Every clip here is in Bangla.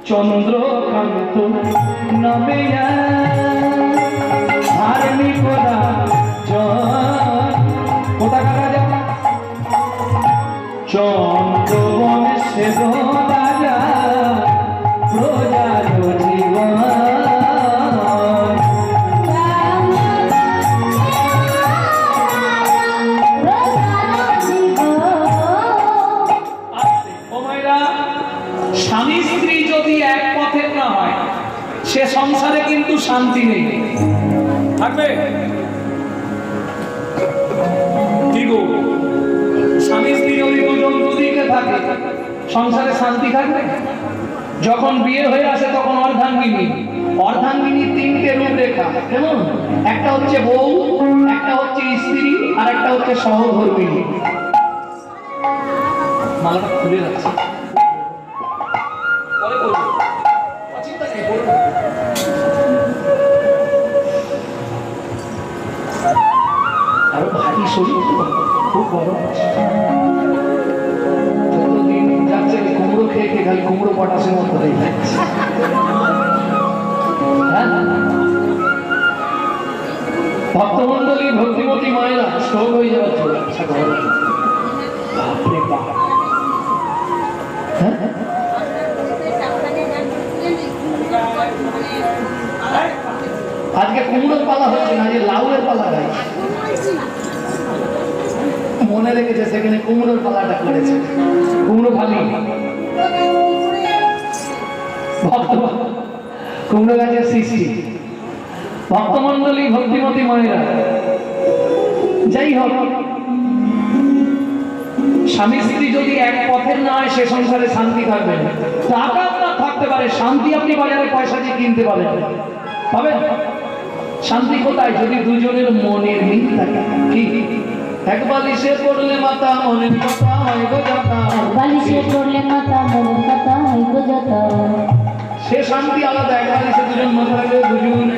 চন্দ্রকান্ত নামে ধার্মিকরা কোথাকার রাজা চন্দ্রবংশের রাজা প্রজার জীবন স্বামী স্ত্রী যদি এক পথের না হয় সে সংসারে কিন্তু শান্তি নেই থাকবে কি গো স্বামী স্ত্রী যদি দুজন দুদিকে থাকে সংসারে শান্তি থাকবে যখন বিয়ে হয়ে আসে তখন অর্ধাঙ্গিনী তিনটে রূপরেখা কেমন একটা হচ্ছে বউ একটা হচ্ছে স্ত্রী আর একটা হচ্ছে সহধর্মিণী মালাটা খুলে যাচ্ছে আরো ভারী শরীর খুব গরম যতদিন যাচ্ছে কুমড়ো খেয়ে খেয়ে খালি কুমড়ো পটাশের মতো হয়ে যাচ্ছে ভক্তমন্ডলী ভক্তিমতী মায়েরা স্ট্রোক হয়ে যাওয়ার চলে বাপরে বাপ আজকে কুমড়োর পালা হচ্ছে না যে লাউয়ের পালা গাই মনে রেখেছে সেখানে কুমড়োর পালাটা করেছে কুমড়ো ফালি কুমড়ো গাছের সৃষ্টি ভক্তমন্ডলী ভক্তিমতী মায়েরা যাই হোক স্বামী স্ত্রী যদি এক পথের না হয় সে সংসারে শান্তি থাকবে না টাকা আপনার থাকতে পারে শান্তি আপনি বাজারে পয়সা দিয়ে কিনতে পারেন পাবেন শান্তি কোথায় যদি দুজনের মনের মিল থাকে কি এক বালিশে পড়লে মাথা মনের কথা হয় গো যাতা বালিশে পড়লে মাথা মনের কথা হয় গো যাতা সে শান্তি আলাদা এক বালিশে দুজন মাথা রাখলে দুজন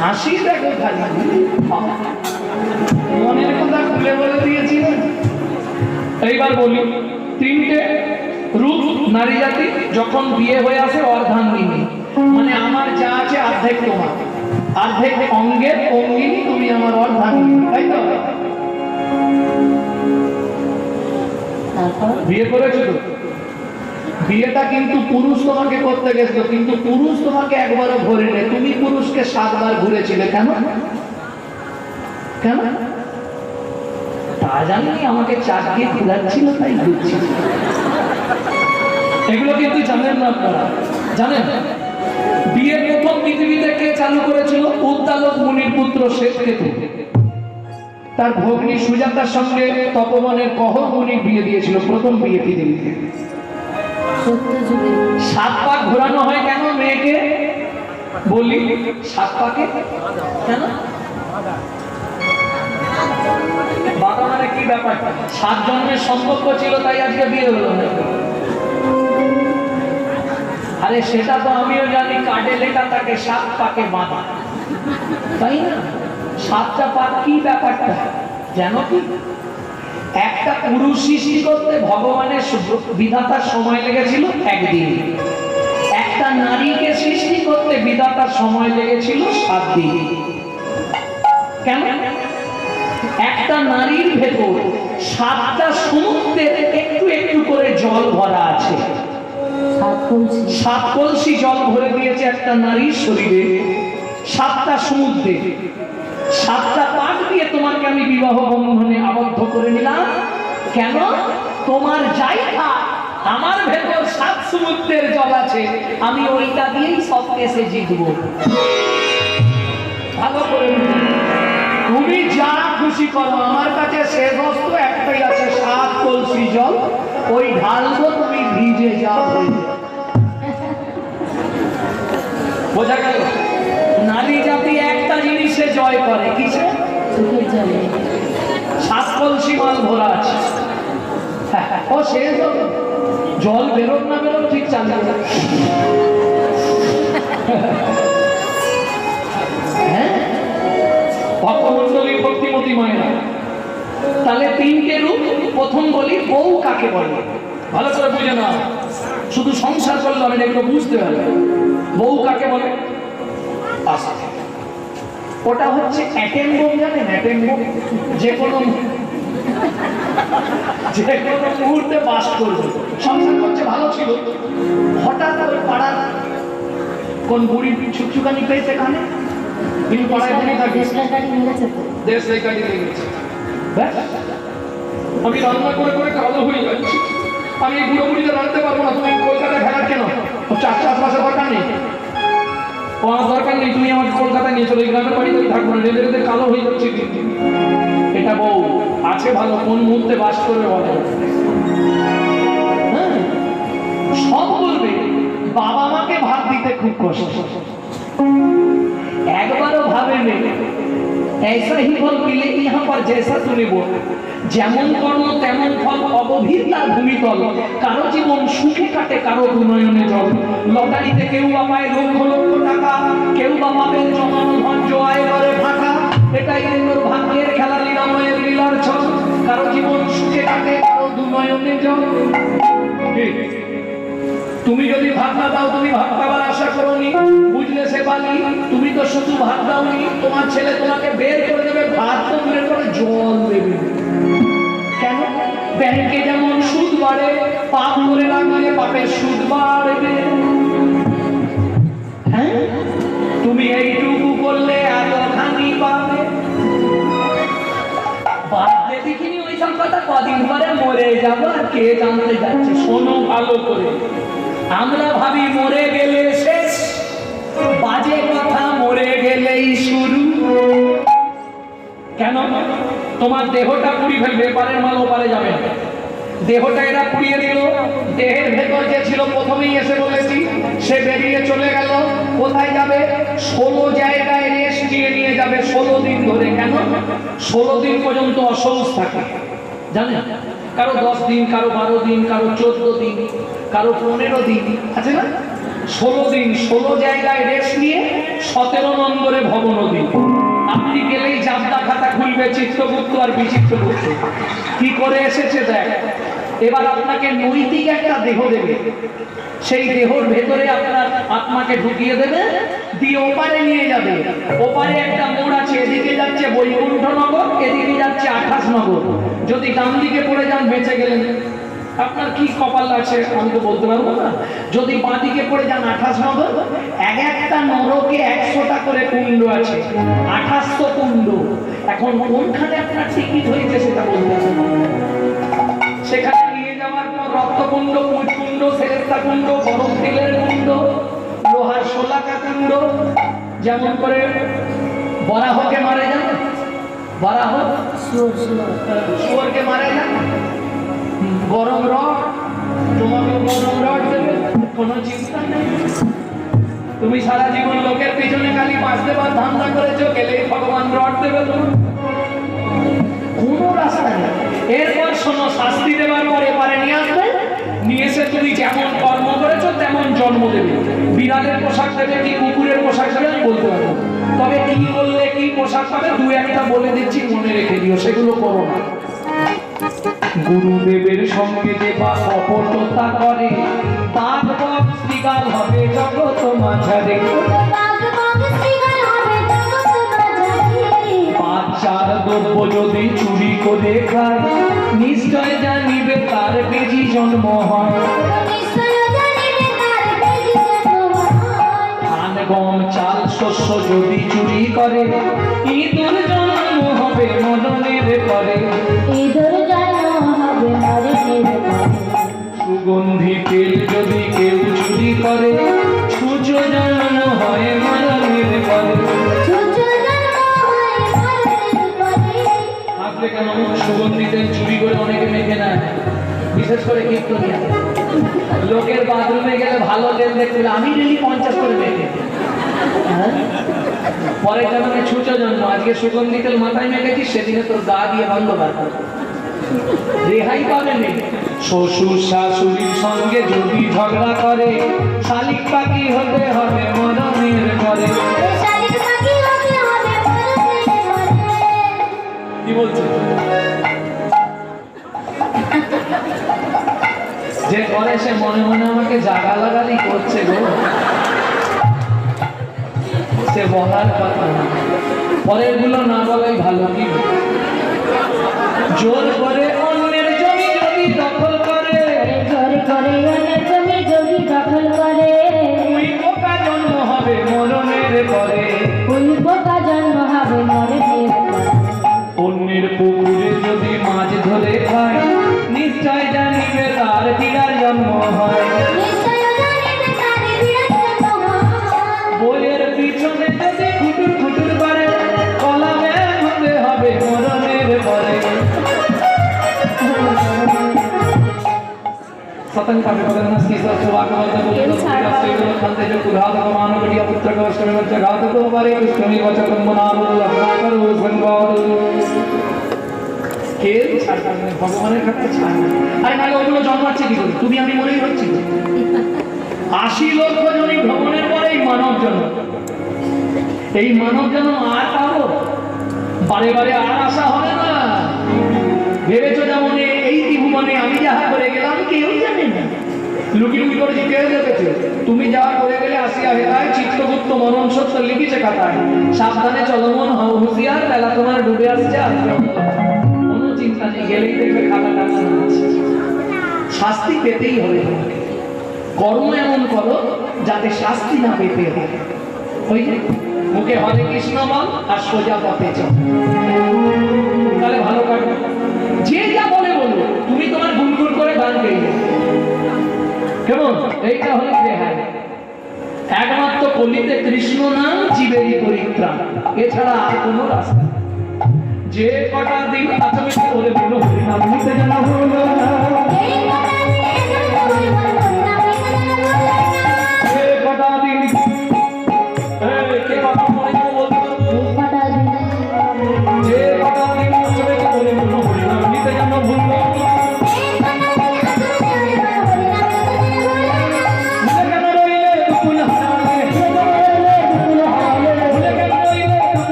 হাসি দেখো খালি মনের কথা খুলে বলে দিয়েছি এইবার বলি তিনটে রূপ নারী জাতি যখন বিয়ে হয়ে আসে অর্ধাঙ্গিনী মানে আমার যা আছে অর্ধেক তোমার অর্ধেক অঙ্গের অঙ্গিনী তুমি আমার অর্ধাঙ্গিনী তাই তো বিয়ে করেছো তো বিয়েটা কিন্তু পুরুষ তোমাকে করতে গেছিল কিন্তু পুরুষ তোমাকে একবারও ঘোরে নেই তুমি পুরুষকে 7 বার ঘুরেছিলে কেন কেন তা জানি আমাকে চাকরিয়ে ঘুরাচ্ছিল তাই ঘুরছিল এগুলো কিন্তু জানেন না আপনারা জানেন বিয়ের প্রথম পৃথিবীতে কে চালু করেছিল উদ্দালক মুনির পুত্র শ্বেতকেতু তার ভগ্নী সুজাতার সঙ্গে তপবনের কহর মুনি বিয়ে দিয়েছিল প্রথম বিয়ে পৃথিবীতে 7 পাক ঘোরানো হয় কেন মেয়েকে বলি 7 পাকে কেন বাবা মানে কি ব্যাপার 7 জন্মের সম্পর্ক ছিল তাই আজকে বিয়ে হলো না আরে সেটা তো আমিও জানি কার্ডে লেখা থাকে 7 পাকে বাঁধা তাই না 7টা পাক কি ব্যাপারটা জানো কি একটা পুরুষ সৃষ্টি করতে ভগবানের বিধাতার সময় লেগেছিল একদিন একটা নারীকে সৃষ্টি করতে বিধাতার সময় লেগেছিল 7 দিন কেন একটা নারীর ভেতর 7টা সমুদ্রের একটু একটু করে জল ভরা আছে 7 কলসি জল ভরে দিয়েছে একটা নারীর শরীরে 7টা সমুদ্রে 7টা পাক দিয়ে তোমাকে আমি বিবাহ বন্ধনে আবদ্ধ করে নিলাম কেন তোমার যাই থাক আমার ভেতর 7 সমুদ্রের জল আছে আমি ওইটা দিয়েই সব কেসে জিতবো ভালো করে তুমি যা খুশি করো আমার কাছে শেষ বস্তু একটাই আছে 7 কলসি জল ওই ঢালবো তুমি ভিজে যাও বোঝা গেল নারী জাতি একটা জিনিসে জয় করে কিসে 7 কলসি মাল ভরা আছে ও শেষ হবে জল বেরোক না বেরোক ঠিক চালিয়ে যাবে ভক্তমন্ডলী ভক্তিমতী মায়েরা তাহলে 3টে রূপ প্রথম বলি বউ কাকে বলে ভালো করে বুঝে না, শুধু সংসার করলে হবে না, এগুলো বুঝতে হবে। বউ কাকে বলে? আস্তে, ওটা হচ্ছে অ্যাটেম বোম, জানেন অ্যাটেম বোম? যে কোনো মুহূর্তে বাস করবে। সংসার করছে, ভালো ছিল, হঠাৎ ওই পাড়ার কোন বুড়ি ছুকছুকানি পেয়েছে কানে, কিন্তু পাড়ায় বুড়ি থাকে, দেশ লেখাটি লেগেছে। আমি রান্না করে করে কালো হয়ে যাচ্ছি, আমি এই বুড়ো বুড়িতে রাখতে পারবো না। তুমি কলকাতায় ফেরার কেন? চাষবাসের দরকার নেই, ও আমার দরকার নেই, তুমি আমাকে কলকাতায় নিয়ে চলো, এই গ্রামের বাড়িতে থাকবো না, রেলে রেলে কালো হয়ে যাচ্ছে। এটা বউ আছে ভালো, কোন মুহূর্তে বাস করবে বলে? হ্যাঁ, সব বলবে। বাবা মাকে ভাত দিতে খুব কষ্ট, একবারও ভাবে নেই ऐसा ही फल मिलेगी यहाँ पर जैसा तूने बोला, যেমন কর্ম তেমন ফল, অগভীর তার ভূমিতল। কারো জীবন সুখে কাটে, কারো দুনয়নে জল। লটারিতে কেউ বা পায় লক্ষ লক্ষ টাকা, কেউ বা পাবে জমানো ধন জয় করে ফাঁকা। এটাই ইন্দ্র ভাগ্যের খেলা, লীলাময়ের লীলার ছল। কারো জীবন সুখে কাটে, কারো দুনয়নে জল। তুমি যদি ভাত না দাও, তুমি ভাত খাবার আশা করোনি, বুঝলে সে বালি। তুমি তো শুধু ভাত দাওনি, তোমার ছেলে তোমাকে বের করে দেবে, ভাত তো বের করে জল দেবে। কেন? ব্যাংকে যেমন সুদ বাড়ে, পাপ করে রাখলে পাপের সুদ বাড়বে। হ্যাঁ, তুমি এইটুকু করলে এতখানি পাবে। বাদে দেখিনি ওইসব কথা, কদিন পরে মরে যাবো, আর কে জানতে যাচ্ছে। শোনো ভালো করে, আমরা ভাবি মরে গেলে শেষ, বাজে কথা, মরে গেলেই শুরু। কেন? তোমার দেহটা পুড়িয়ে ফেলবে, এপারের মাল ওপারে যাবে না। দেহটা এরা পুড়িয়ে দিল, দেহের ভেতর যে ছিল প্রথমেই এসে বলেছি, সে বেরিয়ে চলে গেল। কোথায় যাবে? 16 জায়গায় রেস্ট নিয়ে যাবে 16 দিন ধরে। কেন? 16 দিন পর্যন্ত অসৌচ থাকে, জানেন? কারো 10 দিন, কারো 12 দিন, কারো 14 দিন, কারো 15 দিন আছে না? 16 দিন 16 জায়গায় রেস্ট নিয়ে 17 নম্বরে ভবনদী। আপনি গেলেই জাবদা খাতা খুলবে চিত্রগুপ্ত আর বিচিত্রগুপ্ত কি করে এসেছে দেখ। এবার আপনাকে নৈতিক একটা দেহ দেবে, সেই দেহর ভেতরে আপনার আত্মাকে ঢুকিয়ে দেবে, দিয়ে ওপারে নিয়ে যাবে। ওপারে একটা মোড় আছে, এদিকে যাচ্ছে বৈকুণ্ঠনগর, এদিকে যাচ্ছে 28 নগর। যদি ডান দিকে পড়ে যান বেঁচে গেলেন, আপনার কি কপাল আছে আমি তো বলতে পারবো না। যদি বাঁ দিকে পড়ে যান 28 নগর, এক একটা নরকে 100টা করে কুণ্ড আছে, 2800 কুণ্ড। এখন কোনখানে আপনার টিকিট হয়েছে সেটা বলতে হবে। সেখানে নিয়ে যাওয়ার পর রক্তকুণ্ড, পুঁজকুণ্ড, সেরেস্তা কুণ্ড, গরম তেলের কুণ্ড, লোহার শোলাকা কুণ্ড, যেমন করে বরাহকে মারে যান, বরাহ শুয়োরকে মারে যান, গরম রড, তোমাকে গরম রড দেবে, কোনো চিন্তা নেই। তুমি সারা জীবন লোকের পিছনে খালি বাঁচতে বা ধান্দা করেছো, গেলেই ভগবান রড দেবে তোমার, কোনো রাস্তা নেই। এরপর শোনো, শাস্তি দেওয়ার পর এবারে নিয়ে আসবে, নিয়ে এসে তুমি যেমন কর্ম করেছো তেমন জন্ম দেবে। বিড়ালের পোশাক দেবে কি কুকুরের পোশাক দেবে আমি বলতে পারবো, তবে কি করলে কি পোশাক পাবে দু একটা বলে দিচ্ছি, মনে রেখে দিও, সেগুলো করো না। গুরুদেবের সঙ্গে যে বা কপটতা করে, বাঘ বক শৃগাল হবে জগৎ মাঝারে। বাচ্চার দ্রব্য যদি চুরি করে খায়, নিশ্চয় জানিবে তার বেজি জন্ম হয়। ধান গম চাল শস্য যদি চুরি করে, ইঁদুর জন্ম হবে মদনের পরে। সুগন্ধি তেল যদি কেউ চুরি করে, ছুঁচো জন্ম হয় মদনের পরে। আসলে কেন? সুগন্ধি তেল চুরি করে অনেকে মেখে নেয়, বিশেষ করে কীর্তনিয়া। লোকের বাথরুমে গেলে ভালো তেল দেখতে, আমি ডেলি 50 করে মেখে, পরে যেমন ছুঁচো জন্ম। আজকে সুগন্ধি তেল মাথায় মেখেছি, সেদিনে তোর গা দিয়ে ভালো বাড়বে, রেহাই পাবেনি। শ্বশুর শাশুড়ির সঙ্গে যদি ঝগড়া করে, শালিক পাখি হতে হবে মরণের পরে। কি বলছে? বয়সে মনে মনে আমাকে জাগা লাগালি করছে গো, সে বলার কথা না। পরের গুলো না বলাই ভালো। কি জোর করে অন্যের জমি যদি দখল করে, জোর করে অন্যের জমি যদি দখল করে, ওই বোকা জন্ম হবে মরণের পরে। ওই বোকা জন্ম হবে মরণের পরে। অন্যের পুকুরে যদি মাছ ধরে খায়, নিশ্চয় জানিবে তার বিড়াল জন্ম হয়। নিশ্চয় জানিবে তার বিড়াল জন্ম হয়। বইয়ের পিছনে যদি খুটুর খুটুর করে, কলা ব্যাং হতে হবে মরণের পরে। सतन का विपदन की सब सुवाक वाला बोले तो पूरा सेवन खाते जो कुधात का मानो बढ़िया पुत्र का अष्टमी में जगात तो हमारे अष्टमी वचन मनारो अपना करो संवाद কেল ছাড়া ভগবানের কাছে ছাড়। আরে নালে ওগুলো জন্মাচ্ছে কি করে? তুমি আমি মনেই হচ্ছি 80 লক্ষ জনই ভ্রমণের পরে এই মানব জন্ম। এই মানব জন্ম আর পাবো? বারে বারে আর আশা হবে না। ভেবেছো যেমন এই ত্রিভুবনে আমি যাহা করে গেলাম কেউ জানে না, লুকি লুকি করে কেউ দেখেছে। তুমি যাহা করে গেলে আসিয়া হেলায় চিত্রগুপ্ত মনন সত্য লিখিছে খাতায়, সাবধানে চলমন হও হুঁশিয়ার, বেলা তোমার ডুবে আসছে কোনো চিন্তা নেই, গেলেই দেখবে খাতা টানা আছে। শাস্তি পেতেই হবে তোমাকে, কর্ম এমন করো যাতে শাস্তি না পেতে হবে। ওই যে মুখে হরে কৃষ্ণ বল আর সোজা পথে চল, তাহলে ভালো কাটবে। যে যা বলে বলো, তুমি তোমার গুনগুন করে গান গেয়ে কেমন? এইটা হলো রেহাই। একমাত্র কলিতে কৃষ্ণ নাম জীবেরই পরিত্রাণ, এছাড়া আর কোনো রাস্তা। যে কটা দিন তুমি করে বলো হরিনাম নিতে জানা হলো না, যে কটা দিন কে কথা মনে করে বলতে পারো, যে কটা দিন তুমি করে বলো হরিনাম নিতে জানা ভুললো,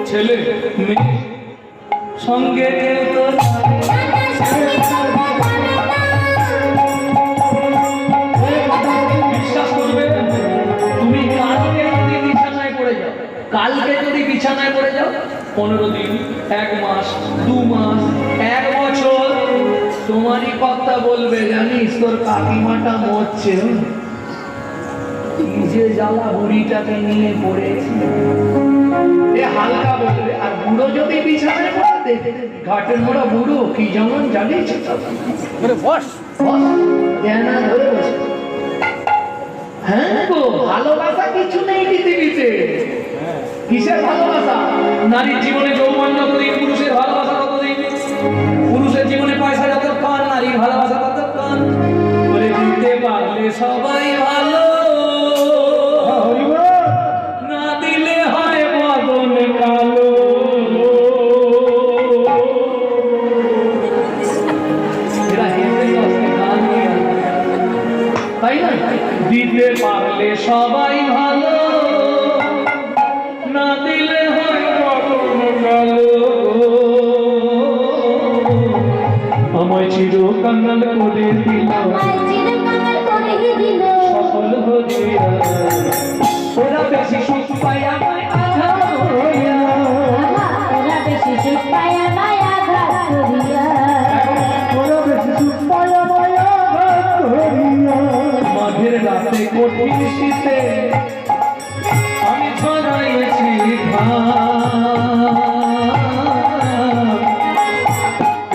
ছেলে মেয়ে সঙ্গে কেউ তো বিশ্বাস করবে। তুমি কালকে যদি বিছানায় পড়ে যাও, কালকে যদি বিছানায় পড়ে যাও, 15 দিন, 1 মাস, 2 মাস, 1 বছর তোমারই কথা বলবে, জানিস তোর কাকিমাটা মরছে, যে জ্বালা বুড়িটাকে নিয়ে পড়েছে, হালকা বলবে। আর বুড়ো যদি বিছানায় পড়ে দেখে ঘাটের মোড়া বুড়ো কি যেমন জানিস হ্যাঁ গো, ভালোবাসা কিছু নেই পৃথিবীতে। কিসের ভালোবাসা? নারীর জীবনে যৌবন যতদিন, পুরুষের ভালোবাসা ততদিন। পুরুষের জীবনে পয়সা যতক্ষণ, নারীর ভালোবাসা ততক্ষণ। বলে দিতে পারলে সবাই ভালো, না দিলে হয় বদন কালো। তাই না? দিতে পারলে সবাই ভালো, না দিলে হয় বদন কালো। আমায় চির কান্নাল করে দিল সকল হরিয়া, ওরা বেশি সুখ পায় আমায় আঘাত হইয়া, ওরা বেশি সুখ পায় আমায় আঘাত করিয়া, ওরা বেশি সুখ পায় আমায় আঘাত হইয়া। মাঘের রাতে কঠিন শীতে আমি ছড়াইছি ঘাম,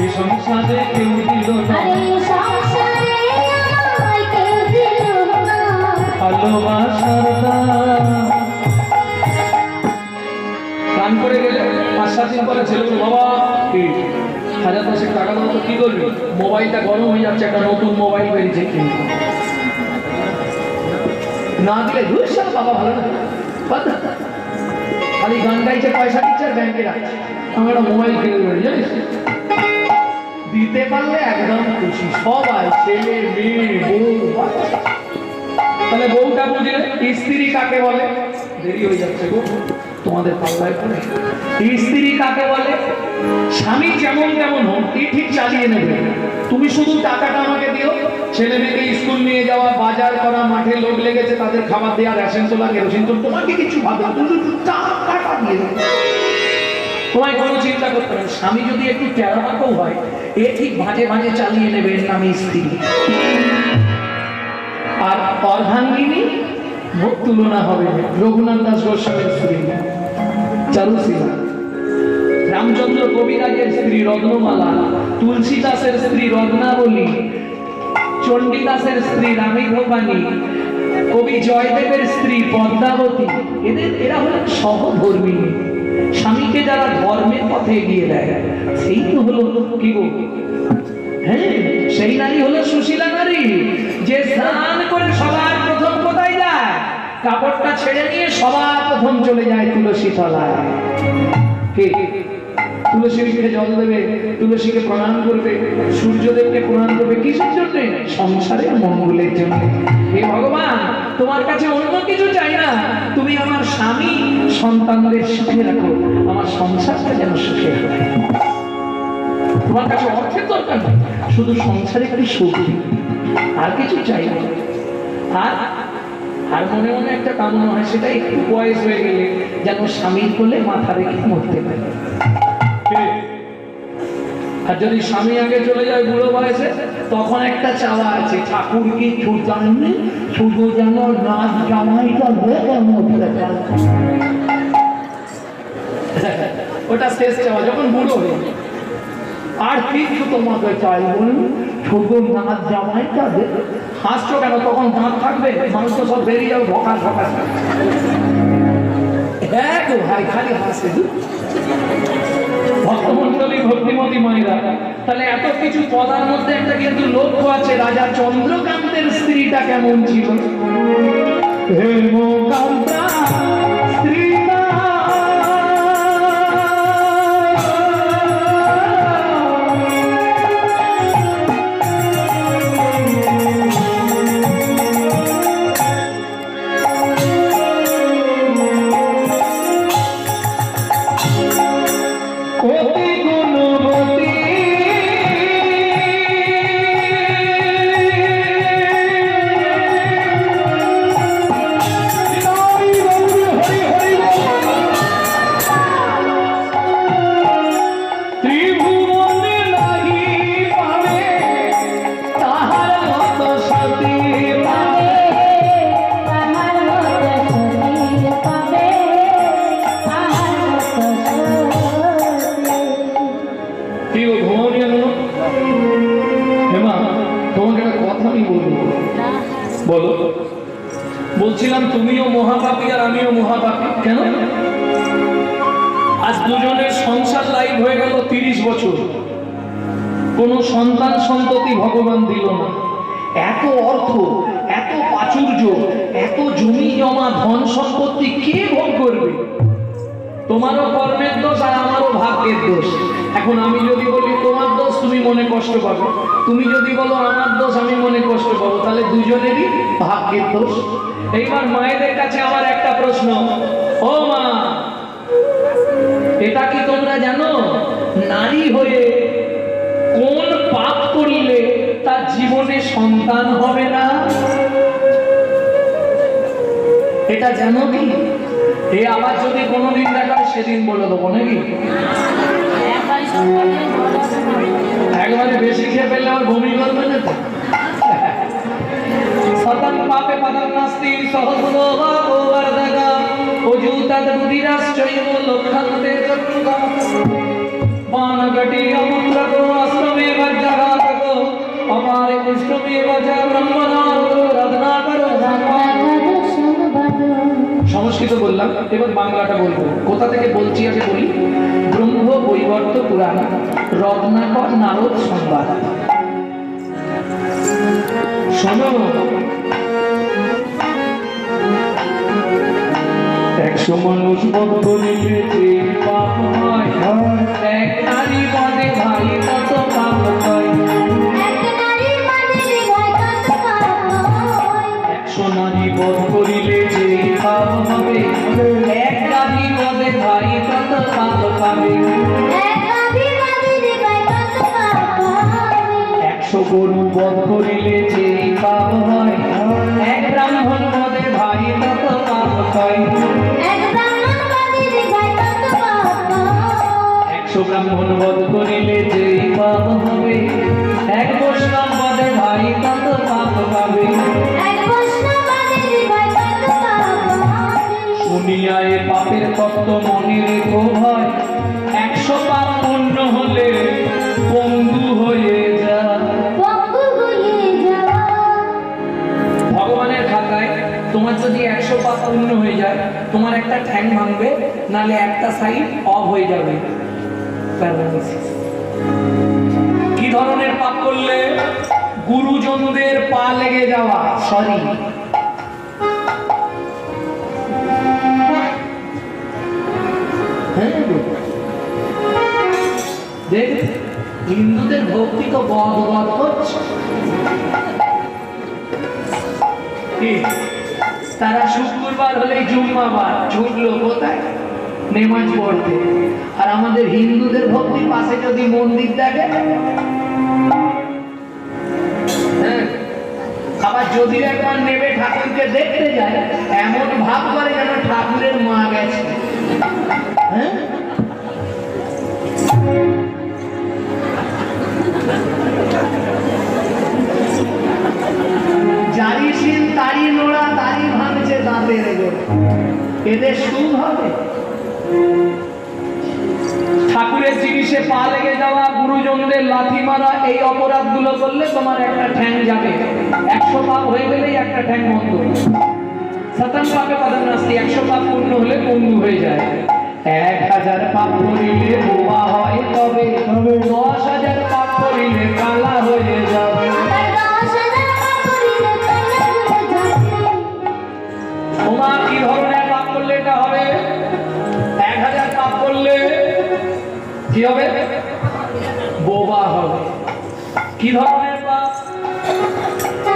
এ সংসারে কেউ দিল না, ভালোবাসার গান করে গেলে 5-7 দিন পরে ছেলে বাবা 1000-10 টাকা দাও তো কি করবি? মোবাইলটা গরম হয়ে যাচ্ছে, একটা নতুন মোবাইল বেরিয়েছে, না দিলে দুঃসাল বাবা ভালো না, খালি গান গাইছে, পয়সা দিচ্ছে আর ব্যাংকে রাখছে, আমরা মোবাইল কিনে দেবো জানিস। দিতে পারলে একদম খুশি সবাই, ছেলে মেয়ে বউ বাচ্চা। তাহলে বউটা বুঝলে স্ত্রী কাকে বলে? দেরি হয়ে যাচ্ছে গো। তোমাদের পাল্লায় পড়ে। স্ত্রী কাকে বলে? স্বামী যেমন তেমন হোক, কি ঠিক চালিয়ে নেবে। তুমি শুধু টাকাটা আমাকে দিও, ছেলে মেয়েকে স্কুল নিয়ে যাওয়া, বাজার করা, মাঠে লোক লেগেছে তাদের খাবার দেওয়া, রেশন তোলা, কেরোসিন তোলা, তোমাকে কিছু ভাবে না, তুমি শুধু টাকাটা দিয়ে দেবে। তোমায় কোনো চিন্তা করতে হবে। স্বামী যদি একটু টেরামাকেও হয়, এ ঠিক ভাঁজে ভাঁজে চালিয়ে নেবে, এর নামে স্ত্রী। আর অর্ধাঙ্গিনী মুখ তুলনা হবে রঘুনাথ দাস গোস্বামীর স্ত্রী চারুশীলা, রামচন্দ্র কবিরাজের স্ত্রী রত্নমালা, তুলসী দাসের স্ত্রী রত্নাবলী, চণ্ডীদাসের স্ত্রী রানী ভবানী, কবি জয়দেবের স্ত্রী পদ্মাবতী। এরা হলেন সহধর্মিনী। স্বামীকে যারা ধর্মের পথে এগিয়ে দেয়, সেই তো হলো কি গো, হ্যাঁ, সেই নারী হলো সুশীলা নারী, যে স্নান করে সবার প্রথম কোথায় যায়? কাপড়টা ছেড়ে নিয়ে সবার প্রথম চলে যায় তুলসী তলায়। কে? তুলসীকে জল দেবে, তুলসীকে প্রণাম করবে, সূর্যদেবকে প্রণাম করবে। কিসের জন্য? সংসারের মঙ্গলের জন্য। হে ভগবান, তোমার কাছে অন্য কিছু চাই না, তুমি আমার স্বামী সন্তানদের সুখে রাখো, আমার সংসারটা যেন সুখে হয়। তোমার কাছে অর্থের দরকার নেই, শুধু সংসারে একটু সুখ, আর কিছু চাই না। আর মনে মনে একটা কামনা হয়, সেটা একটু বয়স হয়ে গেলে যেন স্বামীর কোলে মাথা রেখে মরতে পারে। আর যদি স্বামী আগে চলে যায় বুড়ো বয়সে, তখন একটা চাওয়া আছে, ঠাকুর কি ছুটাননি, শুধু যেন নাচ জামাইটা ওটা শেষ চাওয়া, যখন বুড়ো হয়ে। আর কিছু তোমাকে চাই বলুন, শুধু নাচ জামাইটা দে। হাসছো কেন? তখন দাঁত থাকবে, মানুষ তো সব বেরিয়ে যাবে, ভকাস ভকাস। হ্যাঁ তো ভাই, খালি হাসে। ভক্তমন্ডলী, ভক্তিমতী মায়েরা, তাহলে এত কিছু পদার মধ্যে একটা কিন্তু লক্ষ্য আছে। রাজা চন্দ্রকান্তের স্ত্রীটা কেমন ছিল? হেমকান্তা স্ত্রীটা বলছিলাম তুমিও মহাপাপী আর আমিও মহাপাপী। কেন? আজ দুজনের সংসার লাইফ হয়ে গেল 30 বছর, কোনো সন্তান সন্ততি ভগবান দিল না। এত অর্থ, এত প্রাচুর্য, এত জমি জমা, ধন সম্পত্তি কে ভোগ করবে? তোমারও কর্মের দোষ আর আমারও ভাগ্যের দোষ। এখন আমি যদি বলি তোমার দোষ, তুমি মনে কষ্ট পাবে। তুমি যদি বলো আমার দোষ, আমি মনে কষ্ট পাবো। তাহলে দুজনেরই ভাগ্যের দোষ। এইবার মায়েদের কাছে আমার একটা প্রশ্ন, ও মা, এটা কি তোমরা জানো নারী হয়ে কোন পাপ করলে তার জীবনে সন্তান হবে না? এটা জানো কি? এই আবার যদি কোনোদিন দেখা সেদিন বলে দেবো নাকি? একবারে বেশি খেয়ে ফেললে আমার বমি করবে না তো? সতম পাপে পদম নাস্তি সহস্র বাবর্ধকা ওজুতদ বুদ্ধিরাশ্চৈব লক্ষন্তে চতুর্গা বানগটি অমুত্রকো অষ্টমে বজ্রঘাতকো অপারে পুষ্টমে বজ ব্রহ্মনারদো রত্নাকরো। সংস্কৃত বললাম, এবার বাংলাটা বলবো। কোথা থেকে বলছি আগে বলি। ব্রহ্ম বৈবর্ত পুরাণ, রত্নাকর নারদ সংবাদ। শোনো, 100 মানুষ বদ্ধ লিখেছে পাপ হয়, এক নারী বনে ভাই কত পাপ হয়। 100 নারী বধ করিলে যে পাপ হবে, এক নারী বধ ভাই তত পাপ পাবে। 100 গরু বধ করিলে যে পাপ হয়, এক ব্রাহ্মণ বধে ভাই তত পাপ হয়। 100 ব্রাহ্মণ বধ করিলে যে পাপ হবে, এক বৈষ্ণব বধে ভাই তত পাপ পাবে। শুনিয়া এ পাপের তত্ত্ব মনে রেখো ভাই, 100 পাপ পূর্ণ হলে পঙ্গু হয়ে যা। ভগবানের খাতায় তোমার যদি 100 পাপ পূর্ণ হয়ে যায়, তোমার একটা ঠ্যাং ভাঙবে, নালে একটা সাইড অফ হয়ে যাবে, প্যারালাইসিস। কি ধরনের পাপ করলে? গুরুজনদের পা লেগে যাওয়া, সরি দেখ, হিন্দুদের ভক্তি তো বদ বদ করছে। তারা শুক্রবার হলে জুম্মাবার ছুটলো কোথায়? নেমাজ পড়তে। আর আমাদের হিন্দুদের ভক্তির পাশে যদি মন্দির দেখে, আবার যদি একবার নেবে ঠাকুরকে দেখতে যায়, এমন ভাব করে যেন ঠাকুরের মা গেছে। হ্যাঁ, জারি শিল তারি নোড়া তারি ভাঙছে দাঁতের গোড়া, এদের সুখ হবে? ঠাকুরের জিনিসে পা লেগে যাওয়া, গুরুজনদের লাথি মারা, এই অপরাধগুলো করলে তোমার একটা ঠ্যাং যাবে। 100 পাপ হয়ে গেলেই একটা ঠ্যাং বন্ধ। শতং পাপে পদম নাস্তি, 100 পাপ পূর্ণ হলে পঙ্গু হয়ে যায়। 1000 পাপ করিলে বোবা হয় তবে, 10,000 পাপ করিলে কালা হয়ে যাবে। ওমা, কি ধরনের পাপ করলে এটা হবে? 1000 পাপ করলে কি হবে? বোবা হবে। কি ধরনের পাপ?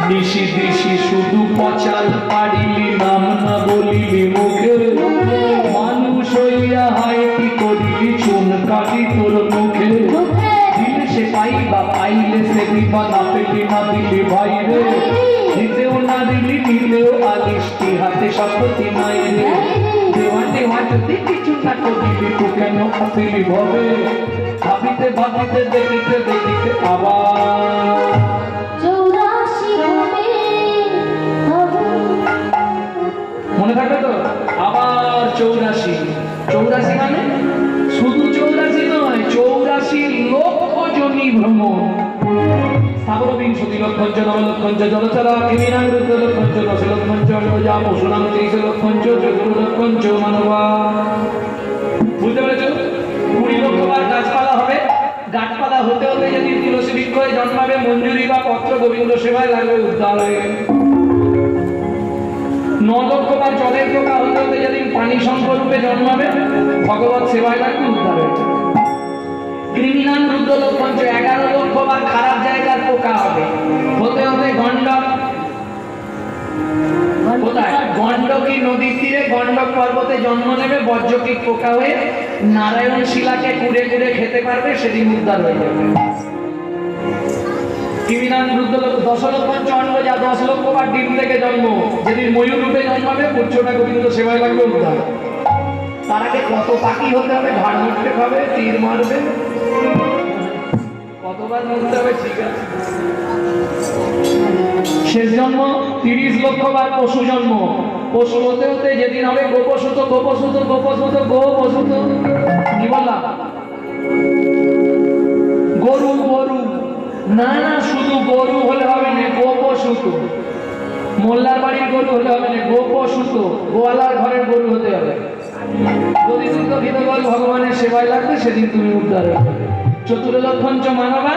নিশি দিশি শুধু পচাল পারিলি, নাম না বলিলি মুখে, মানুষ হইয়া হাই কি করিলি, চুন কাটি তোর মুখে। দিলে সে পাইবা, পাইলে সে দিবা, না পেলি না দিলি ভাই রে, দিতেও না দিলি নিলেও আলিশটি, হাতে শপথি নাই রে। দেওয়া দেওয়া যদি কিছু না করিলি, তো কেন আসিলি ভবে? ভাবিতে ভাবিতে দেখিতে দেখিতে আবার মনে থাকবে তো? আবার 84। 84 মানে শুধু 84 নয়, 84 লক্ষ জনি ভ্রমণ। স্থাবর বিংশতি লক্ষঞ্চ, নবলক্ষঞ্চ জলচরা, কিমিনাঙ্গৃত লক্ষঞ্চ, দশলক্ষঞ্চ অল্পজা, পশুনাম 30 লক্ষঞ্চ, চতুর্লক্ষঞ্চ মানবা। বুঝতে পেরেছো? 20 লক্ষ বার গাছপালা হবে। গাছপালা হতে হতে যদি তুলসী বৃক্ষ হয়ে জন্মাবে, মঞ্জুরি বা পত্র গোবিন্দ সেবায় লাগবে, উদ্ধার হয়ে গেল। 9 লক্ষ বার জলের পোকা হতে হতে যেদিন পানি শঙ্খ রূপে জন্মাবে, ভগবত সেবায় লাগবে, উদ্ধার হয়ে যাবে। ক্রিমিনাল রুদ্র লক্ষঞ্চ, 11 লক্ষ বার খারাপ জায়গার পোকা হবে, হতে হতে গণ্ডক। কোথায়? গণ্ডকী নদীর তীরে গণ্ডক পর্বতে জন্ম নেবে, বজ্রকীট পোকা হয়ে নারায়ণ শিলাকে কুড়ে কুড়ে খেতে পারবে, সেদিন উদ্ধার হয়ে যাবে। ক্রিমিনাল রুদ্র 10 লক্ষঞ্চ অন্নজা, 10 লক্ষ বার ডিম থেকে জন্ম, যেদিন ময়ূর রূপে জন্মাবে, পুচ্ছটা গোবিন্দ সেবায় লাগবে, উদ্ধার। তার আগে কত পাখি হতে হবে, ঘাড় মরতে হবে, তীর মারবে, কতবার মরতে হবে, ঠিক আছে। শেষ জন্ম 30 লক্ষ বার পশু জন্ম, পশু হতে হতে যেদিন হবে গোপসুত, গোপসুত, গোপসুত, গোপসুত, কি বললাম? গরু গরু না, না, শুধু গরু হলে হবে না, গোপসুত। মোল্লার বাড়ির গরু হলে হবে না, গোপসুত, গোয়ালার ঘরের গরু হতে হবে। যদি তুমি তো ভিতর ভগবানের সেবায় লাগবে, সেদিন তুমি উদ্ধার হবে। চতুর্লক্ষঞ্চ মানবা,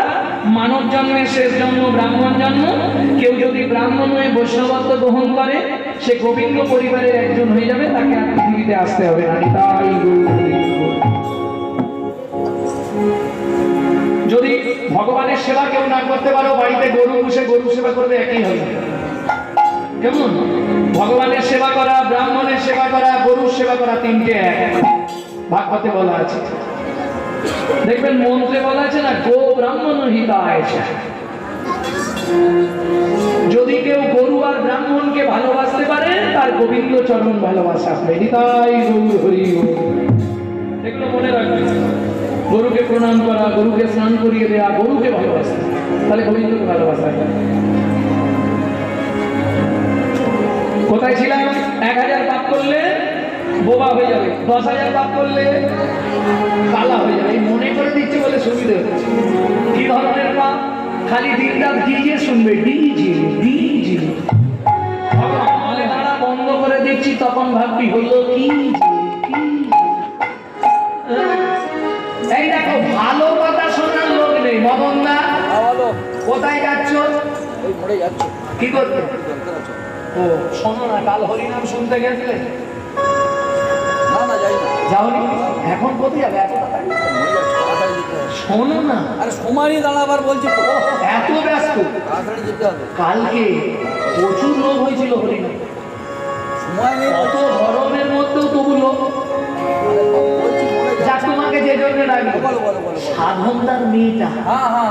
মানব জন্মের শেষ জন্ম ব্রাহ্মণ জন্ম। কেউ যদি ব্রাহ্মণ হয়ে বৈষ্ণবত্ব গ্রহণ করে, সে গোবিন্দ পরিবারের একজন হয়ে যাবে, তাকে আর পৃথিবীতে আসতে হবে না। তাই যদি ভগবানের সেবা কেউ না করতে পারো, বাড়িতে গরু পুষে গরু সেবা করবে, একই হবে। কেমন? ভগবানের সেবা করা, ব্রাহ্মণের সেবা করা, গরুর সেবা করা, তিনটে এক। ভাগবতে বলা আছে, দেখবেন মন্ত্রে বলা আছে না, গো ব্রাহ্মণ হিতায়। যদি কেউ গরু আর ব্রাহ্মণকে ভালোবাসতে পারে, তার গোবিন্দ চরণ ভালোবাসা হবে। হিতাই গৌর হরি গৌর। এগুলো মনে রাখবেন। গরুকে প্রণাম করা, গরুকে স্নান করিয়ে দেওয়া, গরুকে ভালোবাসা, তাহলে গোবিন্দকে ভালোবাসা হবে। কোথায় ছিলাম? 1000 পাপ করলে বোবা হয়ে যাবে, 10,000 পাপ করলে কালা হয়ে যাবে। এই মনে করে দিচ্ছে বলে সুবিধা হচ্ছে। কি ধরনের পাপ? খালি দিনরাত ডিজে শুনবে, ডিজে ডিজে। তাহলে তারা বন্ধ করে দিচ্ছি, তখন ভাববি হলো কি। এই দেখো, ভালো কথা শোনার লোক নেই। মদনদা কোথায় যাচ্ছ? কি করতে? ও শোনো না, কাল হরিনাম শুনতে গেছিলে? যাওনি? এখন কোথায় যাবে? শোনো না, আরে সময় দাঁড়াবার বলছি তো, এত ব্যস্ত। তাড়াতাড়ি যেতে হবে। কালকে প্রচুর লোক হয়েছিল হরিনাম, সময় নেই। অত গরমের মধ্যেও তবু লোক। যা তোমাকে যে জন্য ডাকলো, বলো বলো বলো। সাধনদার মেয়েটা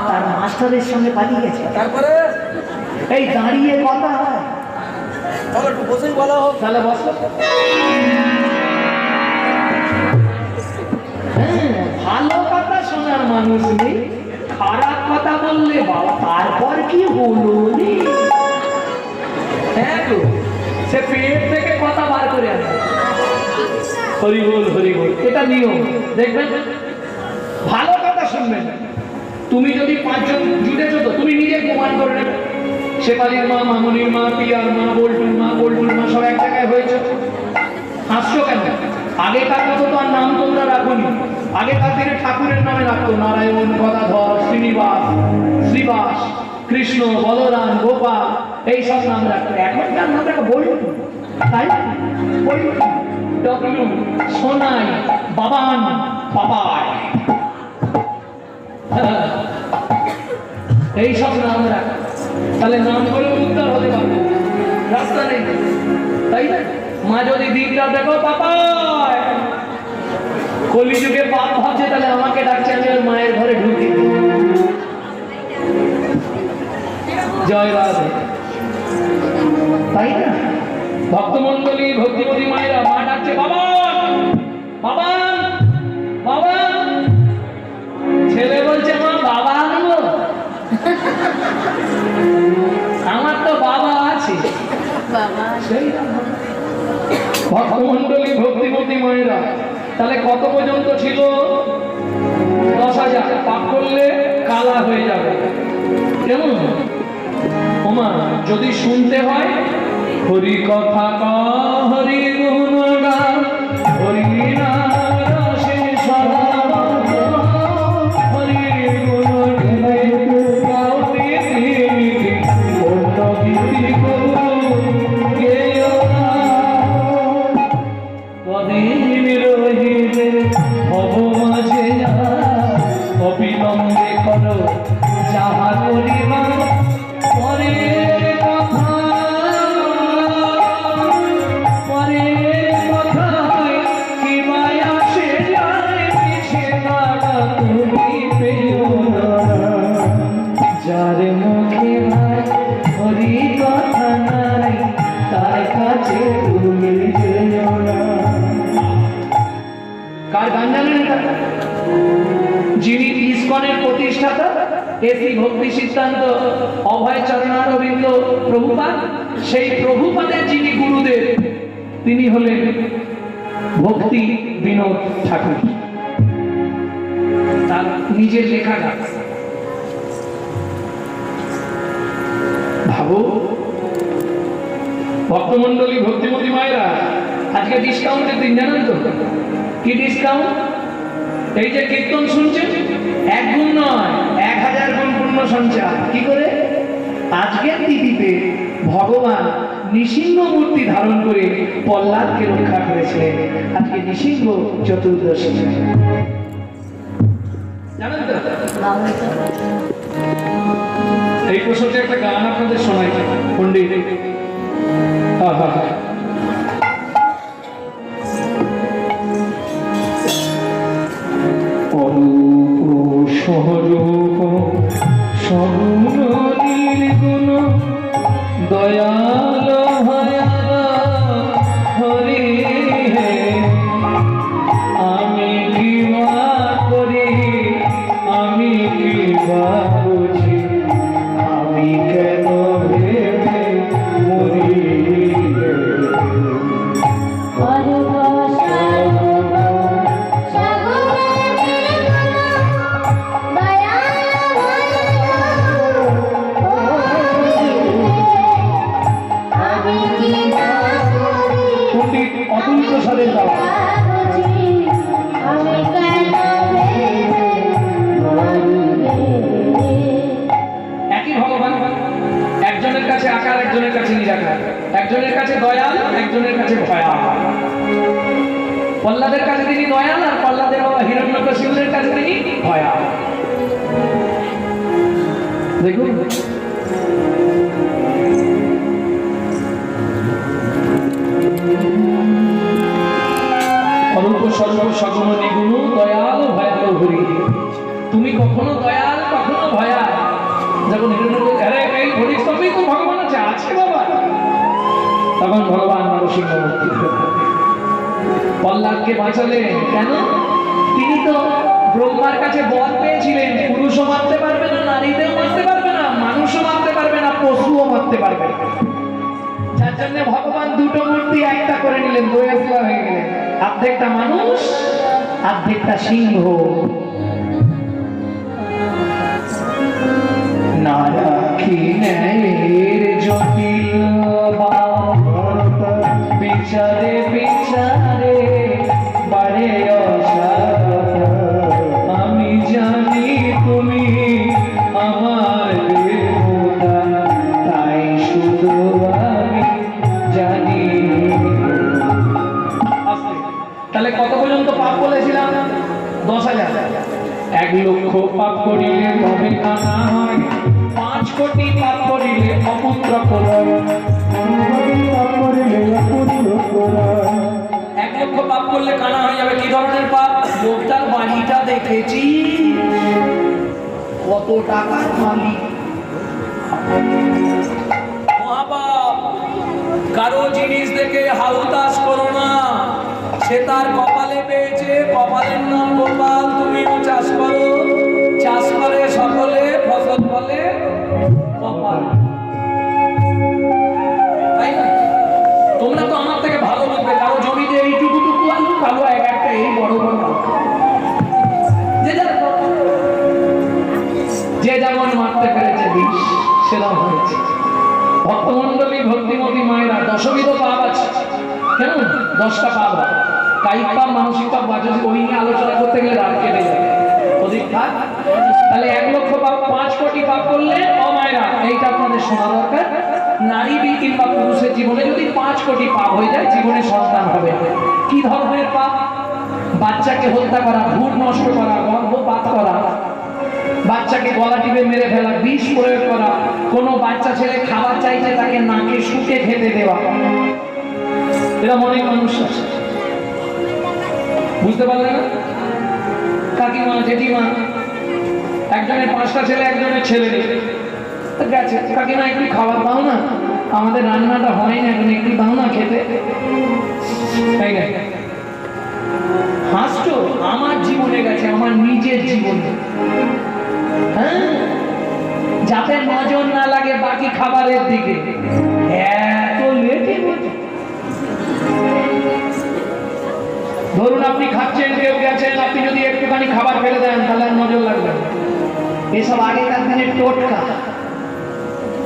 তার মাস্টারের সঙ্গে পালিয়ে গেছে। তারপরে এই দাঁড়িয়ে কথা হয়, তাহলে একটু বসেই বলা হোক। তাহলে বসো। ভালো কথা শোনার মানুষ নেই, খারাপ কথা বললে বাবা তারপর কি হলো রে? হ্যাঁ তো, সে পেট থেকে কথা বার করে আনে। হরি বল হরি বল, এটা নিয়ম। দেখবেন ভালো কথা শুনবেন। তুমি যদি 5 জন জুটেছো তো তুমি নিজে প্রমাণ করে নেবে। শেফালির মা, মামনির মা, পিয়ার মা, বল্টুর মা সব এক জায়গায় হয়েছে। হাসছো কেন? আগেকার মতো তো আর নাম তোমরা রাখোনি। আগেকার দিনে ঠাকুরের নামে রাখতো নারায়ণ, গদাধর, শ্রীনিবাস, শ্রীবাস, কৃষ্ণ, বলরাম, গোপাল, এইসব নাম রাখতো। এখনকার নাম রাখো বল্টু, তাই বল্টু, ডবলু, সোনাই, বাবান, বাবাই, এইসব নাম রাখো। তাহলে নাম করে উদ্ধার হতে পারবে, রাস্তা নেই, তাই না? মা যদি দিনটা দেখো বাবা কলিযুগে পাপ ভাবছে, তাহলে আমাকে ডাকছে, আমি ওর মায়ের ঘরে ঢুকি। জয় রাধে, তাই না? ভক্তমন্ডলী, ভক্তিমতী মায়েরা মা ডাকছে বাবা বাবা বাবা। ছেলে বলছে মা বাবা আনবো? আমার তো বাবা আছে। ভক্তমন্ডলী, ভক্তিমতী মায়েরা, তাহলে কত পর্যন্ত ছিল? 10,000 পাপ করলে কালা হয়ে যাবে। কেমন? ওমা যদি শুনতে হয়, হরি কথা কা, হরি গুণ গা, হরি নাম রসে সদা, হরি গুণ গেলে গাওতে তিনি, অন্য গীতি করু গেও না। কদিন রহিবে ভব মাঝে অবিলম্বে করো যাহা করিবা, পরে কথা কি মায়া সে যায় পিছে দাঁড়া তুমি পেও না। যার মুখে ভাই হরি কথা নাই, তার কাছে তুমি যেও না। কার গান জানেন? যিনি ইসকনের প্রতিষ্ঠাতা, এসি ভক্তি সিদ্ধান্ত অভয় চরণারবিন্দ প্রভুপাদ, সেই প্রভুপাদের যিনি গুরুদেব, তিনি হলেন ভক্তি বিনোদ ঠাকুর। তার নিজের লেখা গান। ভাবো ভক্তমন্ডলী, ভক্তিমতী মায়েরা, আজকে ডিসকাউন্টের দিন, জানেন তো? কি ডিসকাউন্ট? এই যে কীর্তন শুনছেন, 1 গুণ নয় 1000 গুণ পূর্ণ সঞ্চার। কি করে? আজকের তিথিতে ভগবান নৃসিংহ মূর্তি ধারণ করে প্রহ্লাদকে রক্ষা করেছিলেন। আজকে নৃসিংহ চতুর্দশী, জানেন তো? এই প্রসঙ্গে একটা গান আপনাদের শোনাই পণ্ডিত। কুল প্রসাদের দাওয়া। বুঝি আমি কেন ভেবে মরি রে। একই ভগবান, একজনের কাছে আকার, একজনের কাছে নিরাকার, একজনের কাছে দয়াল, একজনের কাছে ভয়াল। প্রহ্লাদের কাছে তিনি দয়াল, আর প্রহ্লাদের বাবা হিরণ্যকশিপুর কাছে তিনি ভয়াল। দেখুন অরূপ স্বরূপ সগুণ নিগুণ দয়াল ভয়াল হরি। তুমি কখনো দয়াল, কখনো ভয়াল। যখন এই হরির সবই তো ভগবান আছে বাবা, তখন ভগবান নরসিংহ মূর্তি প্রহ্লাদকে বাঁচালেন। কেন? তিনি তো ব্রহ্মার কাছে বর পেয়েছিলেন, পুরুষও মারতে পারবে না, নারীদেরও মারতে পারবে না, মানুষও মারতে পারবে না, পশুও মারতে পারবে না। যার জন্য ভগবান দুটো মূর্তি একটা করে নিলেন, দোয়াসলা হয়ে গেলেন। অর্ধেকটা মানুষ, অর্ধেকটা সিংহ। না রাখিনের জটিল বিচারে বিচারে বাড়ে আমি জানি তুমি আমার দেবতা, তাই শুধু আমি জানি। তাহলে কত পর্যন্ত পাপ বলেছিলাম? 10,000। 1 লক্ষ পাপ করিলে তবে কানা হয়, 5 কোটি পাপ করিলে অপুত্র করয়। 1 লক্ষ পাপ করলে কানা হয়ে যাবে। কি ধরনের পাপ? লোকটার বাড়িটা দেখেছি, কত টাকার মালিক। মহাপাপ। কারো জিনিস দেখে হাউতাস করো না, সে তার কপালে পেয়েছে, কপালের নাম গোপাল। তুমিও চাষ করো, চাষ করে সকলে, ফসল ফলে কপাল। তাই না? তোমরা তো আমার থেকে ভালো বুঝবে। কারো জমিতে এইটুকু টুকু আলু, কালো একটা এই বড় বড় আলু। যে যেমন মারতে পেরেছে বিষ, সেরকম হয়েছে। ভক্তমন্ডলী, ভক্তিমতী মায়েরা, দশবিধ পাপ আছে। কেমন? 10টা পাপ হয়। কায়িক পাপ, মানসিক পাপ, বাচনিক। ওই নিয়ে আলোচনা করতে গেলে রাত কেটে যাবে। অধিক থাক। তাহলে 1 লক্ষ পাপ, 5 কোটি পাপ করলে, ও মায়েরা এইটা আপনাদের শোনা দরকার, নারী কিংবা পুরুষের জীবনে যদি 5 কোটি পাপ হয়ে যায়, জীবনে সন্তান হবে। কি ধরনের পাপ? বাচ্চাকে হত্যা করা, ভ্রূণ নষ্ট করা, গর্ভপাত করা, বাচ্চাকে গলা টিপে মেরে ফেলা, বিষ প্রয়োগ করা, কোনো বাচ্চা ছেলে খাবার চাইছে তাকে নাকে শুকে খেতে দেওয়া। এরকম অনেক মানুষ আছে, বুঝতে পারলে না? কাকিমা, জেঠিমা, একজনের 5টা ছেলে, একজনের ছেলে নেই। গেছে, কাকিমা একটু খাবার দাও না, আমাদের রান্নাটা হয় না এখন, একটু দাও না খেতে। তাই না? হাসছো? আমার জীবনে গেছে, আমার নিজের জীবনে। হ্যাঁ, যাতে নজর না লাগে বাকি খাবারের দিকে। এত লেটে ধরুন আপনি খাচ্ছেন, কেউ গেছেন, আপনি যদি একটুখানি খাবার ফেলে দেন তাহলে আর নজর লাগবে। এসব আগেকার দিনের টোটকা,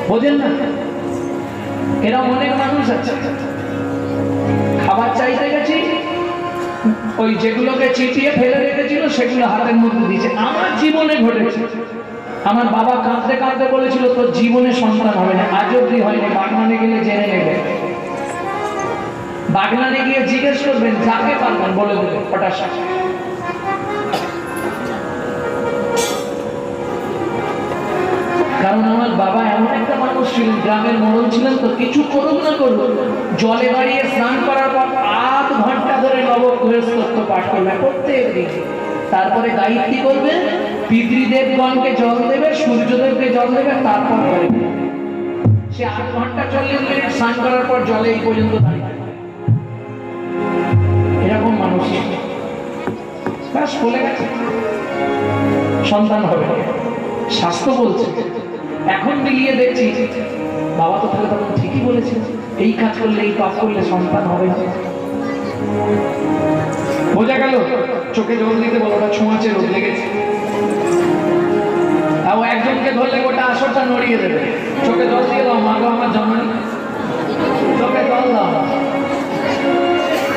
বোঝেন না? এরকম অনেক মানুষ আছে, খাবার চাইতে গেছি, ওই যেগুলোকে চিটিয়ে ফেলে রেখেছিল সেগুলো হাতের মধ্যে দিয়েছে। আমার জীবনে ঘটেছে। আমার বাবা কাঁদতে কাঁদতে বলেছিল তোর জীবনে সন্তান হবে না, আজ অব্দি হয়নি। বাগনানে গেলে জেনে নেবে, বাগনানে গিয়ে জিজ্ঞেস করবেন, যাকে পারবেন বলে দেবে হঠাৎ। কারণ আমার বাবা এমন একটা মানুষ ছিলেন, গ্রামের মোড়ল ছিলেন, তো কিছু করুক না করুক, জলে দাঁড়িয়ে স্নান করার পর 8 ঘন্টা ধরে নবগ্রহস্তোত্র পাঠ করবে প্রত্যেক দিন। তারপরে গায়ত্রী করবে, পিতৃদেবগণকে জল দেবে, সূর্যদেবকে জল দেবে, তারপর করে সে 8 ঘন্টা 40 মিনিট স্নান করার পর জলে এই পর্যন্ত দাঁড়িয়ে। এরকম মানুষ ব্যাস বলে গেছে সন্তান হবে। শাস্ত্র বলছে, এখন মিলিয়ে দেখছি বাবা তো তাহলে তখন ঠিকই বলেছে, এই কাজ করলে, এই পাপ করলে সন্তান হবে না। বোঝা গেল? চোখে জল দিতে বলো, ওটা ছোঁয়াচে রোগ লেগেছে। আর একজনকে ধরলে গোটা আসরটা নড়িয়ে দেবে। চোখে জল দিয়ে দাও, মা গো আমার জন্ম, চোখে জল দাও।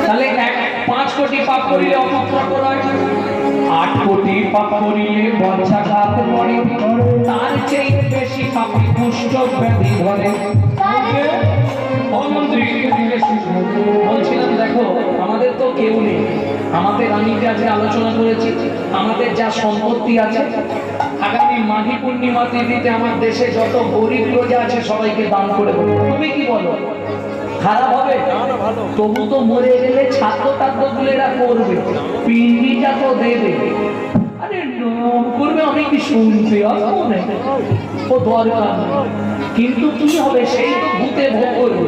তাহলে 5 কোটি পাপ করিলে অপুত্র করায়, 8 কোটি পাপ করিলে বজ্রাঘাত পড়ে, তার চেয়ে বেশি পাপী কুষ্ঠ ব্যাধি ধরে। মন্ত্রী বলছিলাম দেখো আমাদের তো কেউ নেই, আমাদের আমি আজকে আলোচনা করেছি আমাদের যা সম্পত্তি আছে আগামী মাঘী পূর্ণিমা তিথিতে আমার দেশে যত গরিব প্রজা আছে সবাইকে দান করে দেবো। তুমি কি বলো, খারাপ হবে? তবু তো মরে গেলে ছাত্র টাত্রগুলো এরা করবে, পিন্ডিটা তো দেবে। আরে নাম করবে আমি কি শুনতে আসবো না, ও দরকার নেই। কিন্তু কি হবে সেই তো ভূতে ভোগ করবে।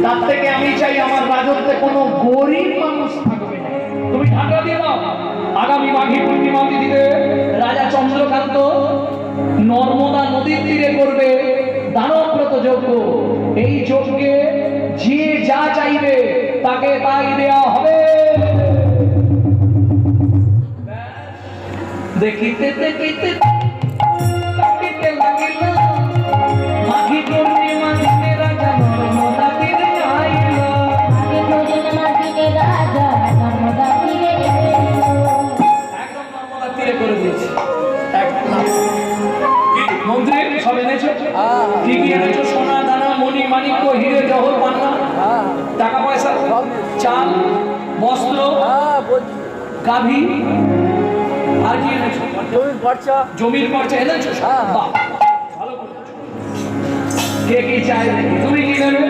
তার থেকে আমি চাই আমার রাজত্বে কোনো গরিব মানুষ থাকবে না। তুমি ঢাকা দিয়ে দাও আগামী মাঘী পূর্ণিমা তিথিতে রাজা চন্দ্রকান্ত নর্মদা নদীর তীরে করবে দানব্রত যজ্ঞ। এই যজ্ঞে যে যা চাইবে তাকে তাই দেয়া হবে। দেখিতে দেখিতে দেখিতে লাগিল মাঘী পূর্ণিমা দিনে রাজা নর্মদা তীরে আইল। মাঘী পূর্ণিমা দিনে রাজা নর্মদা তীরে এলো। একদম নর্মদা তীরে করে দিয়েছে। মন্ত্রী সব এনেছো? কি কি এনেছো? সোনা দানা মণি মাণিক্য হিরে জহর পান্না টাকা পয়সা চাল বস্ত্র গাভী আর কি এনেছো? জমির খরচা এনেছো? বাহ, ভালো করেছো। কে কি চাই? তুমি কি নেবে?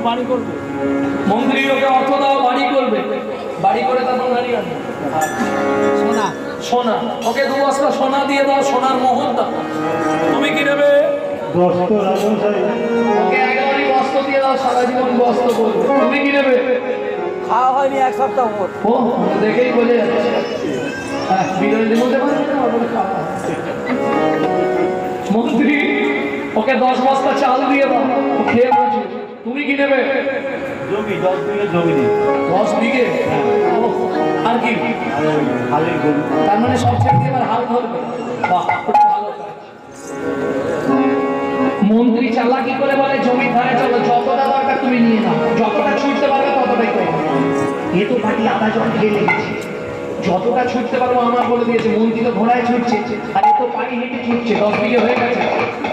বাড়ি করবে মন্ত্রী ওকে অর্থ দাও, বাড়ি করবে, বাড়ি করে তারপর গাড়ি আনবে। সোনা সোনা ওকে 2 বস্তা সোনা দিয়ে দাও, সোনার মোহর দাও। তুমি কি নেবে? ওকে একেবারে বস্ত্র দিয়ে দাও, সারা জীবন বস্ত্র করবে। তুমি কি নেবে? খাওয়া হয়নি 1 সপ্তাহ পর। ও দেখেই বোঝা যাচ্ছে। হ্যাঁ বিরোধী বলতে পারে না, ওকে খাওয়া। মন্ত্রী ওকে 10 বস্তা চাল দিয়ে দাও, ও খেয়ে বলছে। তুমি কি নেবে? জমি 10 বিঘে জমি নেই, 10 বিঘে। ও, আর কি? খালি গরু। তার মানে সব ছেড়ে দিয়ে এবার হাল ধরবে। বাহ, ওটা ভালো কাজ। মন্ত্রী চালাকি করে বলে জমির ধারে চলো, যতটা দরকার তুমি নিয়ে নাও, যতটা ছুটতে পারবে ততটাই করো। এ তো পাটি আধা জল খেয়ে লেগেছে, যতটা ছুটতে পারবো আমার বলে দিয়েছে। মন্ত্রী তো ঘোড়ায় ছুটছে আর এ তো পানি হেঁটে ছুটছে। 10 বিঘে হয়ে গেছে,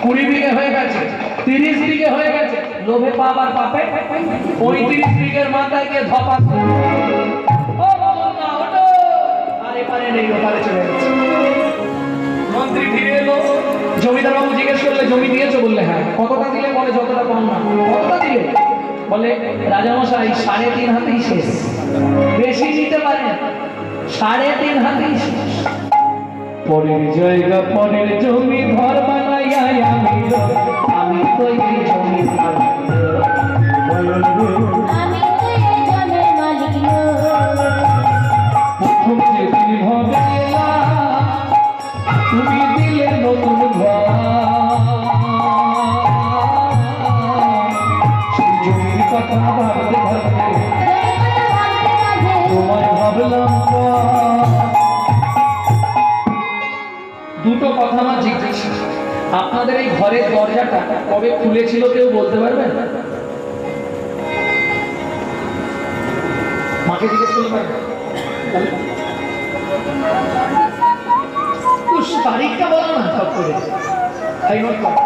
20 বিঘে হয়ে গেছে, 30 বিঘে হয়ে গেছে। লোভে পাপ আর পাপে 35 বিঘের মাথায় গিয়ে ধপাস করে। ও বাবা না ওটো, আর এপারে নেই, ওপারে চলে গেছে। মন্ত্রী ফিরে এলো, জমিদার বাবু জিজ্ঞেস করলে জমি দিয়েছো? বললে হ্যাঁ। কতটা দিলে? বলে যতটা পাও না। কতটা দিলে? বলে রাজামশাই 3.5 হাতেই শেষ, বেশি নিতে পারেন, 3.5 হাতেই শেষ। পরের জায়গা পরের জমি ঘর বানাইয়া আমি তো এই জমি আমি তো এই জমির মালিক নই। প্রথম যেদিন হবে তুমি দিলে নতুন ঘর, সেই জমির কথা ভাবতে ভাবতে তোমায় ভাবলাম। দুটো কথা আমার জিজ্ঞেস, আপনাদের এই ঘরের দরজাটা কবে খুলেছিল কেউ বলতে পারবেন? মাকে জিজ্ঞেস করতে পারবেন? তারিখটা বলো না, সব করে তাই নোট করো।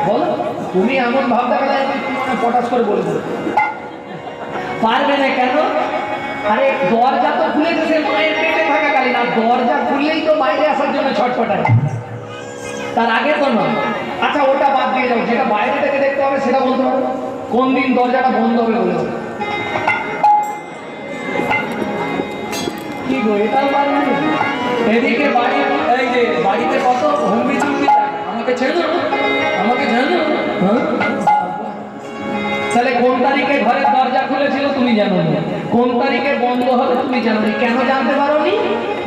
বলো, তুমি এমন ভাব দেখালে মানে পটাশ করে বলে দেবে। পারবে না কেন? আরে দরজা তো খুলেছে, সে মায়ের পেটে থাকাকালীন, আর দরজা খুললেই তো বাইরে আসার জন্য ছটফটায়, তার আগে তো নয়। আচ্ছা ওটা বাদ দিয়ে যাও, যেটা বাইরে থেকে দেখতে হবে সেটা বলতে পারো। কোন দিন দরজাটা বন্ধ হবে বলেছে? কি গো, এটাও পারবে না? এদিকে বাড়ি, এই যে বাড়িতে কত হুমড়ি চুমড়ি, আমাকে ছেড়ে দাও, আমাকে ছেড়ে দাও। তাহলে কোন তারিখে ঘরের দরজা খুলেছিল তুমি জানো না, কোন তারিখে বন্ধ হবে তুমি জানো না। কেন জানতে পারো নি?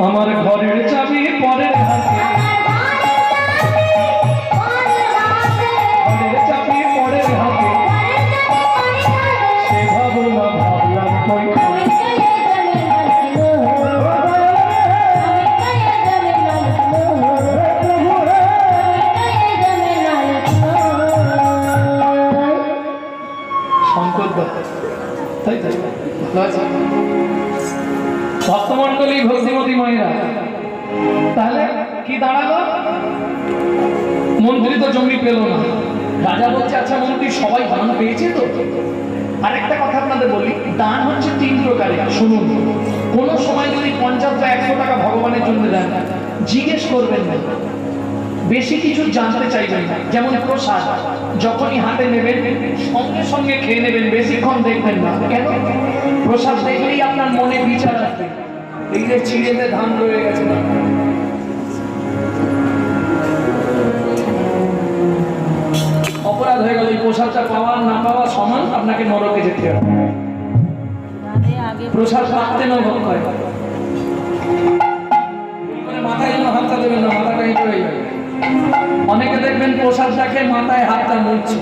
আমার ঘরের চাবি পরের হাতে, ঘরের চাবি পরের হাতে, সে ভাবনা ভাবলাম কই শঙ্কর দত্ত তাই তো ভালো আছে। ভক্তমণ্ডলী ভক্তিমতী মায়েরা, তাহলে কি দাঁড়ালো? মন্ত্রী তো জমি পেল না। রাজা বলছে আচ্ছা মন্ত্রী সবাই দান পেয়েছে তো? আরেকটা কথা আপনাদের বলি, দান হচ্ছে 3 প্রকারের। শুনুন, কোন সময় যদি 50 বা 100 টাকা ভগবানের জন্য দেন, জিজ্ঞেস করবেন না, বেশি কিছু জানতে চাইবেন না। যেমন প্রসাদ যখনই হাতে নেবেন সঙ্গে সঙ্গে খেয়ে নেবেন, বেশিক্ষণ দেখবেন না। কেন? প্রসাদ দেখলেই আপনার মনে বিচার আসবে, এই যে ছিঁড়েতে ধান রয়ে গেছে না, অপরাধ হয়ে গেল। এই প্রসাদটা পাওয়া না পাওয়া সমান, আপনাকে নরকে যেতে হবে। প্রসাদ পাতে নরক হয়। মাথায় যেন হাতটা দেবেন না, মাথাটা হিট হয়ে যাবে। অনেকে দেখবেন প্রসাদটা খেয়ে মাথায় হাতটা মুছছে,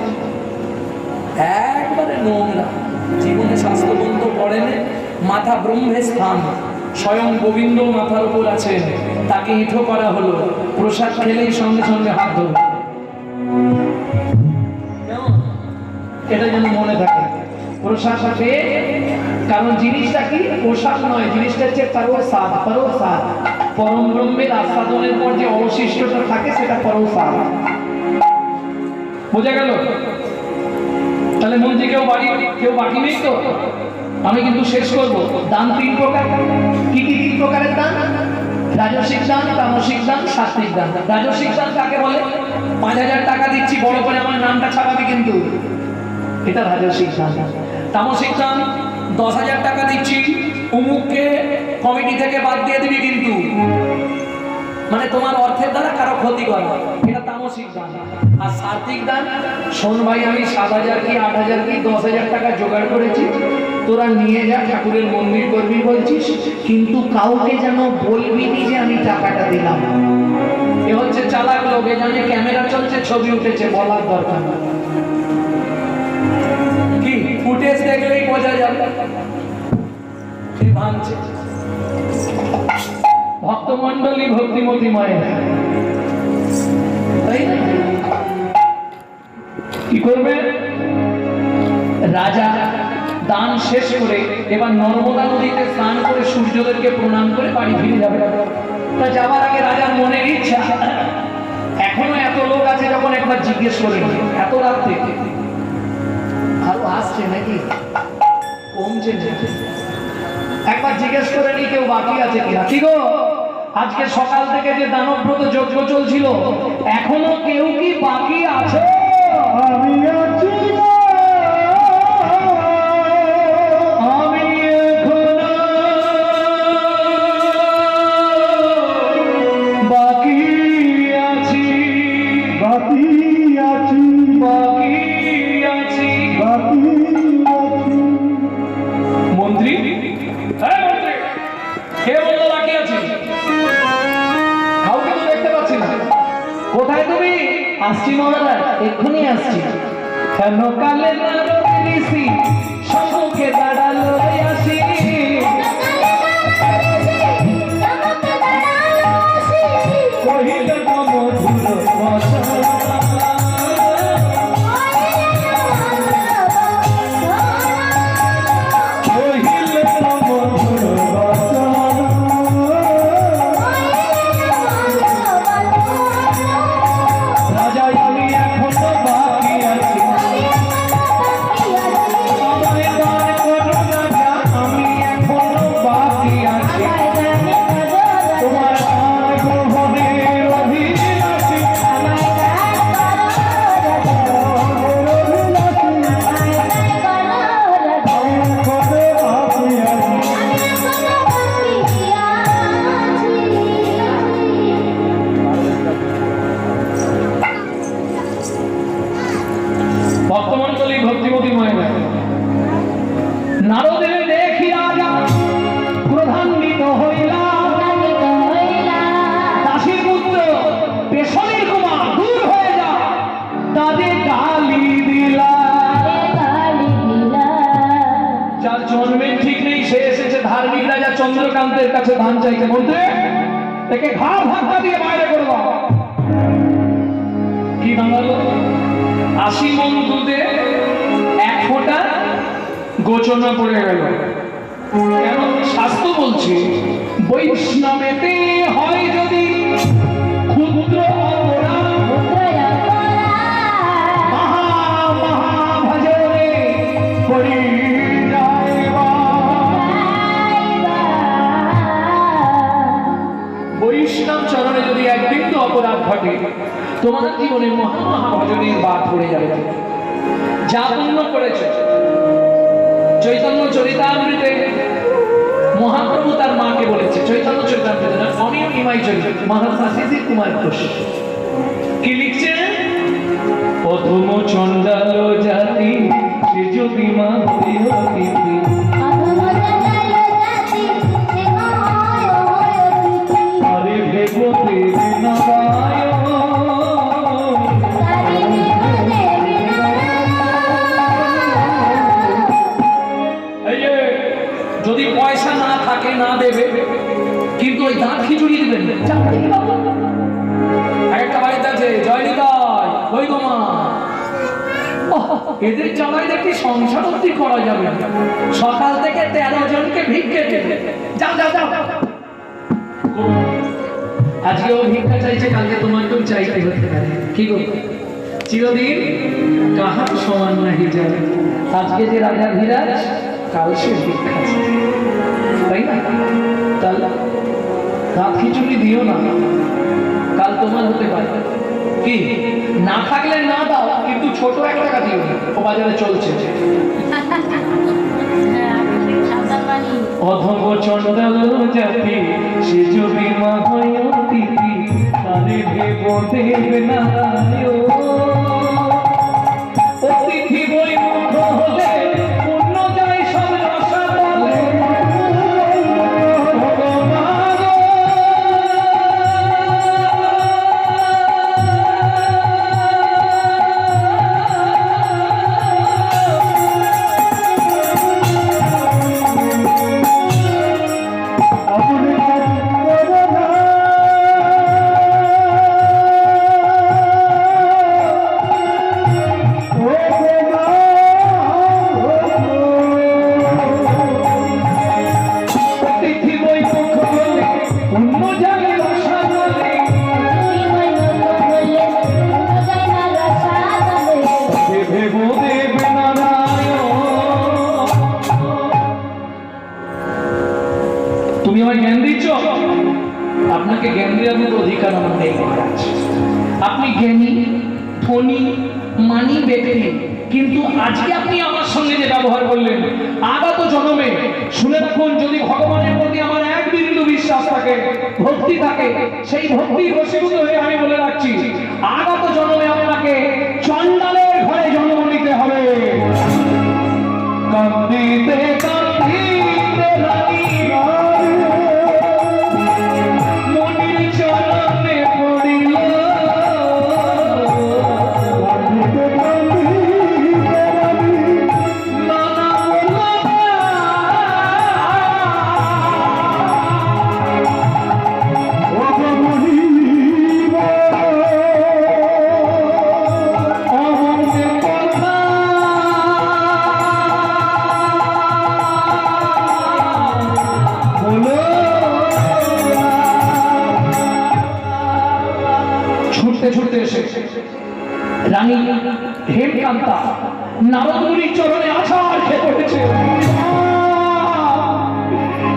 একবারে নোংরা। জীবনে স্বাস্থ্য বন্ধ পড়েন, মাথা ব্রহ্মে স্থান, স্বয়ং গোবিন্দ মাথার উপর আছেন, তাকে ইঠো করা হলো। প্রসাদ খেলেই সঙ্গে সঙ্গে হাত ধরবে, এটা যেন মনে থাকে। প্রসাদ খেয়ে, কারণ জিনিসটা কি? প্রসাদ নয়, জিনিসটা হচ্ছে পরোসাদ। পরোসাদ পরম ব্রহ্মের আস্বাদনের পর যে অবশিষ্টটা থাকে সেটা পরোসাদ। বোঝা গেল? তাহলে মন্ত্রী কেউ বাকি নেই তো? আমি কিন্তু শেষ করবো। দান 3 প্রকার। কি কি 3 প্রকারের দান? রাজসিক দান, তামসিক দান, সাত্বিক দান। রাজসিক দান কাকে বলে? 5000 টাকা দিচ্ছি, বড় করে আমার নামটা ছাপাবি কিন্তু, এটা রাজসিক দান। তামসিক দান 10,000 টাকা দিচ্ছি, অমুককে কমিটি থেকে বাদ দিয়ে দিবি কিন্তু, মানে তোমার অর্থের দ্বারা কারো ক্ষতি করা, এটা তামসিক দান। আর সাত্বিক দান, শোন ভাই আমি 7,000 কি 8,000 কি 10,000 টাকা জোগাড় করেছি, তোরা নিয়ে যা, ঠাকুরের মন্দির করবি বলছিস, কিন্তু কাউকে যেন বলবি নি যে আমি টাকাটা দিলাম। এ হচ্ছে চালাক লোক, এ জানে ক্যামেরা চলছে, ছবি উঠেছে, বলার দরকার না। কি ফুটেজ দেখলেই বোঝা যাবে কি ভাঙছে। ভক্তমণ্ডলী ভক্তিমতী মায়ের, তাই না? কি করবে? রাজা দান শেষ করে এবার নর্মদা নদীতে স্নান করে সূর্যদেবকে প্রণাম করে বাড়ি ফিরে যাবে। তা যাওয়ার আগে রাজার মনের ইচ্ছা, এখনো এত লোক আছে, যখন একবার জিজ্ঞেস করে এত রাত থেকে আরো আসছে নাকি, কমছে নাকি, একবার জিজ্ঞেস করে নি কেউ বাকি আছে কিনা। কি গো, আজকে সকাল থেকে যে দানব্রত যজ্ঞ চলছিল, এখনো কেউ কি বাকি আছে? আমি আছি, আমি এখনো বাকি আছি, বাকি আছি, বাকি আছি, বাকি আছি। মন্ত্রী, হ্যাঁ মন্ত্রী, কে বললো বাকি আছি? কাউকে তো দেখতে পাচ্ছি না। কোথায় তুমি? আসছি মহারাজ, এক্ষুনি আসছি। কেন কালে নারদিসি সম্মুখে দাঁড়ালো আসি, কহিল মধুর বচন, ভক্তিমতী মায়েরা, নারদের দেখি রাজা ক্রোধান্বিত হইলা, দাসীর পুত্র পেশনের কুমার দূর হয়ে যা, তাদের গালি দিলা। যার জন্মের ঠিক নেই সে এসেছে ধার্মিক রাজা চন্দ্রকান্তের কাছে ধান চাইতে। মন্ত্রী, একে ঘাড় ধাক্কা দিয়ে বাইরে করে দাও। কি দাঁড়ালো? 80 মণ দুধে 1 ফোঁটা গোচনা পড়ে গেল। কেন? শাস্ত্র বলছে বৈষ্ণবেতে হয় যদি ক্ষুদ্র অপরাধ, মহা মহা ভজনে করি যাইবা। বৈষ্ণব চরণে যদি এক বিন্দু অপরাধ ঘটে, তোমার জীবনে মহা মহা ভজনের বাদ পড়ে যাবে। যা পুণ্য করেছে। চৈতন্য চরিতামৃতে মহাপ্রভু তার মাকে বলেছে, চৈতন্য চরিতামৃতে না, অনিয়ম নিমাই চরিত মহাত্মা শিশির কুমার ঘোষ কি লিখছে? প্রথম চণ্ডাল জাতি সে যদি মা হইতি, আরে ভেবতে বিনাবায় যদি পয়সা না থাকে না দেবে, কিন্তু ওই দাঁত খিচুড়ি দিবেন। একটা বাড়িতে আছে জয়নিতাই ওই গোমা, এদের জ্বালায় দেখি সংসার অব্দি করা যাবে। সকাল থেকে 13 জনকে ভিক্ষে দেবে। যাও যাও যাও, আজকে ও ভিক্ষা চাইছে, কালকে তোমাকেও চাইতে হতে পারে। কি গো, চিরদিন কাহার সমান নাহি যাবে। আজকে যে রাজা ধীরাজ, কাল সে ভিক্ষা চায়, তাই না? তাহলে রাত খিচুড়ি দিও না, কাল তোমার হতে পারে। কি না থাকলে না দাও, কিন্তু ছোট 1 টাকা দিও না, ও বাজারে চলছে। অধম চণ্ডাল জাতি সে যদি মা হয় অতিথি, তারে ভেব দেবে না অতিথি বই মুখ হলে পূর্ণ যায় সব রসা বলে। তুমি আমার জ্ঞান দিচ্ছ, আপনাকে জ্ঞান দেওয়ার মতো অধিকার আমার নেই। আপনি জ্ঞানী, ধনী, মানি ব্যক্তি, কিন্তু আজকে আপনি আমার সঙ্গে যে ব্যবহার করলেন, আগত জন্মে শুনে রাখুন, যদি ভগবানের প্রতি আমার 1 বিন্দু বিশ্বাস থাকে, ভক্তি থাকে, সেই ভক্তি বশীভূত হয়ে আমি বলে রাখছি, আগত জন্মে আপনাকে চণ্ডালের ঘরে জন্ম নিতে হবে। কান্দিতে কান্দিতে রানী মনির চরণে পড়িল, ছুটতে ছুটতে এসে রানী হেমকান্তা নারদ মুনির চরণে আছাড় খেয়ে পড়েছে।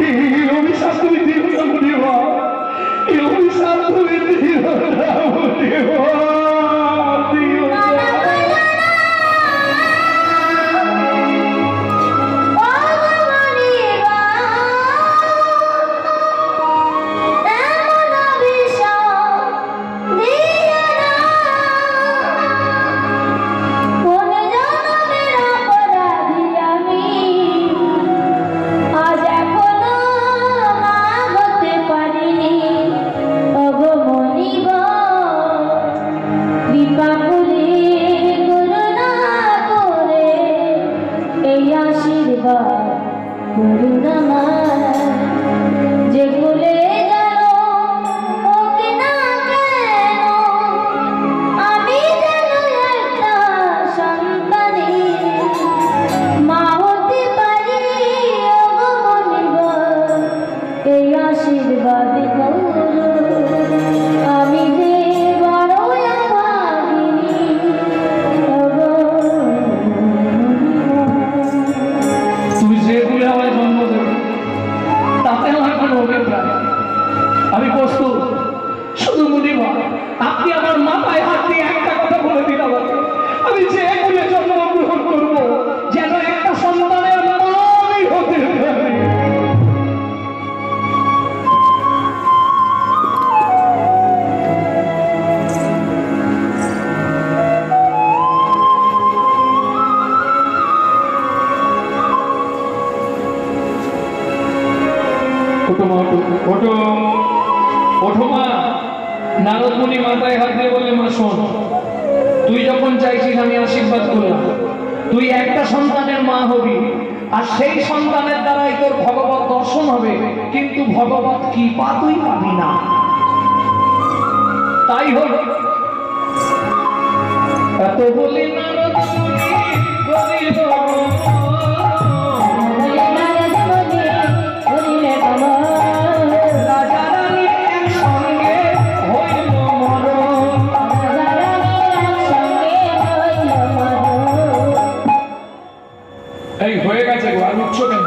এই অভিশাপ তুমি দিও না মুনিবা, এই অভিশাপ তুমি দিও না মুনিবা, দিও না। মা হতে ওঠো মা, ওঠো ওঠো ওঠো মা। নারদ মুনি মাথায় হাত দিয়ে বললে, মা শোন, তুই যখন চাইছিস আমি আশীর্বাদ করলাম, তুই একটা সন্তানের মা হবি, আর সেই সন্তানের দ্বারাই তোর ভগবত দর্শন হবে, কিন্তু ভগবত কৃপা তুই পাবি না। তাই হল এত বলি নারদ মুনি করিল রাজা রানী একসঙ্গে হইল মরণ। এই হয়ে গেছে গো, আর উঠছো কেন?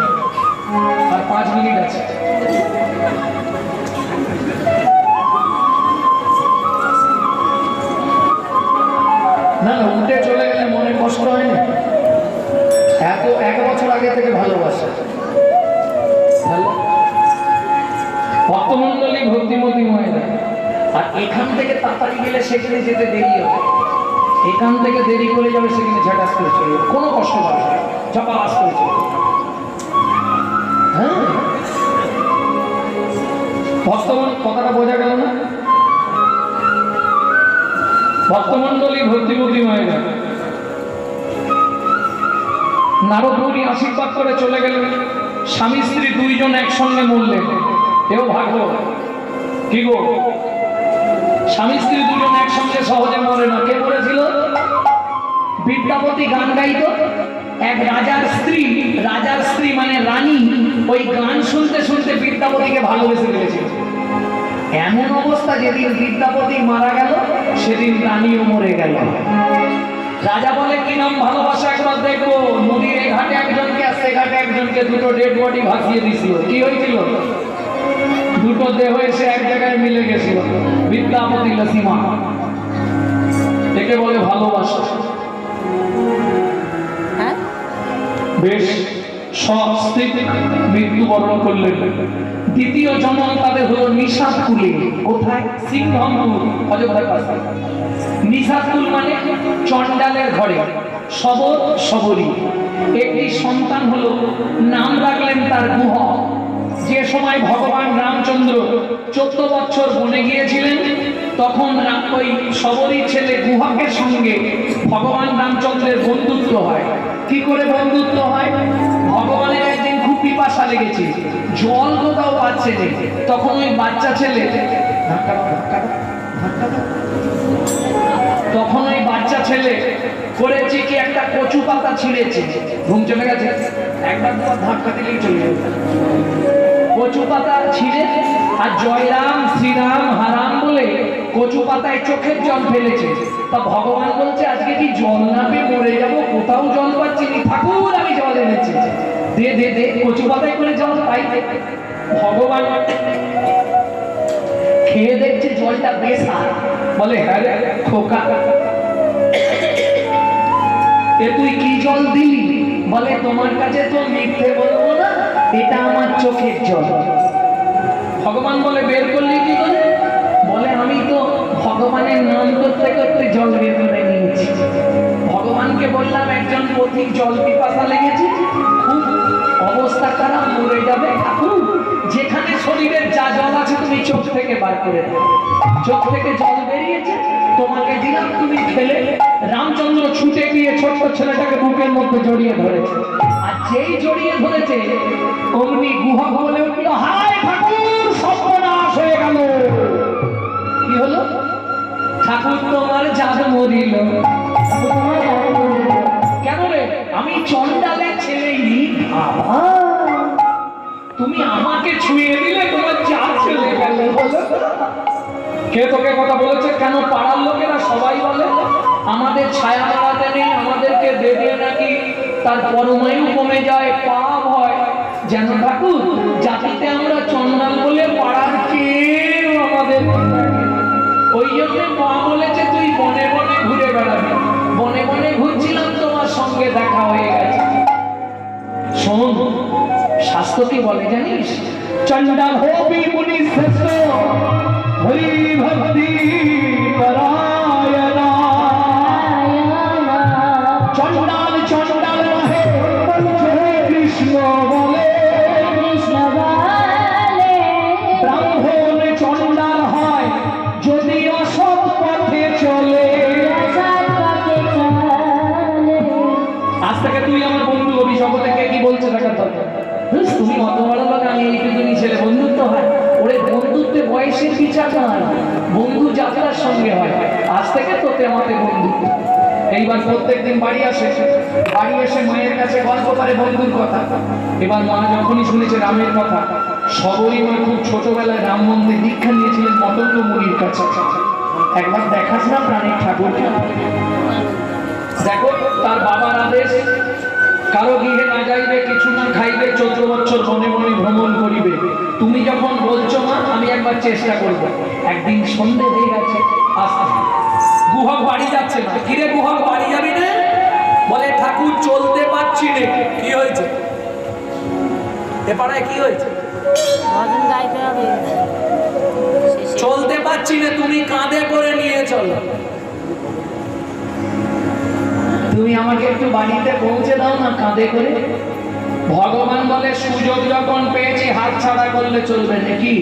আর 5 মিনিট আছে। না না, উঠে চলে গেলে মনে কষ্ট হয় না? এত 1 বছর আগে থেকে ভালোবাসা। ভক্তমন্ডলী ভক্তিমতী মহিলা, আর এখান থেকে তাড়াতাড়ি গেলে সেখানে যেতে দেরি হবে, এখান থেকে দেরি করে যাবে সেখানে ঝাঁটাস করে চলে যাবে, কোনো কষ্ট পাবে না, ঝাপাস করে চলে যাবে। হ্যাঁ, কথাটা বোঝা গেল না? ভক্তমন্ডলী ভক্তিমতী মহিলা, নারদ মুনি আশীর্বাদ করে চলে গেলেন। স্বামী স্ত্রী দুইজন একসঙ্গে মরলেন। এও ভাগ্য কি গো, স্বামী স্ত্রী দুজন একসঙ্গে সহজে মরে না। কে মরেছিল? বিদ্যাপতি গান গাইতো, এক রাজার স্ত্রী মানে রানী, ওই গান শুনতে শুনতে বিদ্যাপতিকে ভালোবেসে ফেলেছিল। এমন অবস্থা, যেদিন বিদ্যাপতি মারা গেল সেদিন রানীও মরে গেল। রাজা বলে, কি নাম ভালোবাসা একবার দেখবো। নদীর এ ঘাটে একজনকে আর সে ঘাটে একজনকে, দুটো ডেড বডি ভাসিয়ে দিছিল। কি হয়েছিল? দুটো দেহ এসে এক জায়গায় মিলে গেছিল। বিদ্যাপতি লসিমা, একে বলে ভালোবাসা। বেশ, স্ত্রী মৃত্যুবরণ করলেন। দ্বিতীয় জন্ম তাদের হলো নিষাদকুলে। কোথায়? সিংহমপুর, অযোধ্যার পাশে। নিষাদকুল মানে চণ্ডালের ঘরে। সবরী একটি সন্তান হলো, নাম রাখলেন তার গুহ। যে সময় ভগবান রামচন্দ্র 14 বছর বনে গিয়েছিলেন, তখন ওই সবরী ছেলে গুহাকের সঙ্গে ভগবান রামচন্দ্রের বন্ধুত্ব হয়। কি করে বন্ধুত্ব হয়? ভগবানের একদিন খুব পিপাসা লেগেছে, জল কোথাও পাচ্ছে না, তখন ওই বাচ্চা ছেলে করেছে কি, একটা কচু পাতা ছিঁড়েছে। ঘুম চলে গেছে, একবার দুবার ধাক্কা দিলেই চলে যাবে। কচু পাতা ছিঁড়ে আর জয় রাম শ্রীরাম হারাম বলে কচু পাতায় চোখের জল ফেলেছে। তা ভগবান বলছে, আজকে কি জল না পেয়ে মরে যাবো, কোথাও জল পাচ্ছি না, ঠাকুর আমি জল এনেছি, দে দে দে। কচু পাতায় করে জল পাই। ভগবান খেয়ে দেখছে জলটা বেশ, বলে, হ্যাঁ রে খোকা, এ তুই কি জল দিলি? বলে, তোমার কাছে তো মিথ্যে বলবো না, এটা আমার চোখের জল। ভগবান বলে, বের করলি কি করে? বলে, আমি তো ভগবানের নাম করতে করতে জল বের করে নিয়েছি। ভগবানকে বললাম, একজন পথিক জল পিপাসা লেগেছে, খুব অবস্থা খারাপ, মরে যাবে, ঠাকুর যেখানে শরীরের যা জল আছে তুমি চোখ থেকে বার করে দাও। চোখ থেকে জল বেরিয়েছে, তোমাকে দিলাম, তুমি খেলে। রামচন্দ্র ছুটে গিয়ে ছোট্ট ছেলেটাকে বুকের মধ্যে জড়িয়ে ধরেছে, আর যেই জড়িয়ে ধরেছে অমনি গুহা বলে উঠল, হায় ঠাকুর, সর্বনাশ হয়ে গেল। কি হলো? ঠাকুর তোমার জাদু মরিল। কেন রে? আমি চণ্ডালের ছেলেই। বাবা, তুমি আমাকে ছুঁয়ে দিলে, তোমার জাত চলে গেল। কে তোকে কথা বলেছে? কেন পাড়ার লোকেরা সবাই বলে আমাদের ছায়া মারাতে নেই, আমাদেরকে দেবে নাকি তার পরমায়ু কমে যায়, পাপ হয়। যেন ঠাকুর জাতিতে আমরা চণ্ডাল বলে পাড়ার কেউ আমাদের, ওই জন্য মা বলেছে তুই বনে বনে ঘুরে বেড়াবি। বনে বনে ঘুরছিলাম, তোমার সঙ্গে দেখা হয়ে গেছে। শোন, শাস্ত্র কি বলে জানিস? চণ্ডাল হবি মুনি শ্রেষ্ঠ, হরি ভক্তি পরায়ণা। চণ্ডাল চণ্ডাল নহে, কৃষ্ণ বলে, কৃষ্ণ বলে। বুঝ, তুমি অত বড় লোক, আমি এইটুকুনি ছেলে, বন্ধুত্ব হয়? ওরে বন্ধুত্বে বয়সের বিচার নয়, বন্ধু যাত্রার সঙ্গে হয়। আজ থেকে তোতে আমাদের বন্ধুত্ব। এইবার প্রত্যেকদিন বাড়ি আসে, বাড়ি এসে মায়ের কাছে গল্প করে বন্ধুর কথা। এবার মা যখনই শুনেছে রামের কথা, সবরই মা খুব ছোটবেলায় রাম মন্দির দীক্ষা নিয়েছিলেন পতঙ্গ মুনির কাছে। একবার দেখাস না প্রাণীর ঠাকুরকে, দেখো তার বাবার আদেশ, কারো গৃহে না যাইবে, কিছু না খাইবে, 14 বছর মনে মনে ভ্রমণ করিবে। তুমি যখন বলছো মা, আমি একবার চেষ্টা করবো। একদিন সন্ধে হয়ে গেছে, আসতে গুহক বাড়ি যাচ্ছে না। কিরে গুহক বাড়ি যাবি না? বলে ঠাকুর চলতে পারছি না। কি হয়েছে এ পাড়ায়, কি হয়েছে? ভজন গাইতে হবে। চলতে পারছি না, তুমি কাঁধে করে নিয়ে চলো। তুমি আমাকে একটু বাড়িতে পৌঁছে দাও না কাঁধে করে। ভগবান বলে সুযোগ যখন পেয়েছি হাত ছাড়া করলে চলবে নাকি?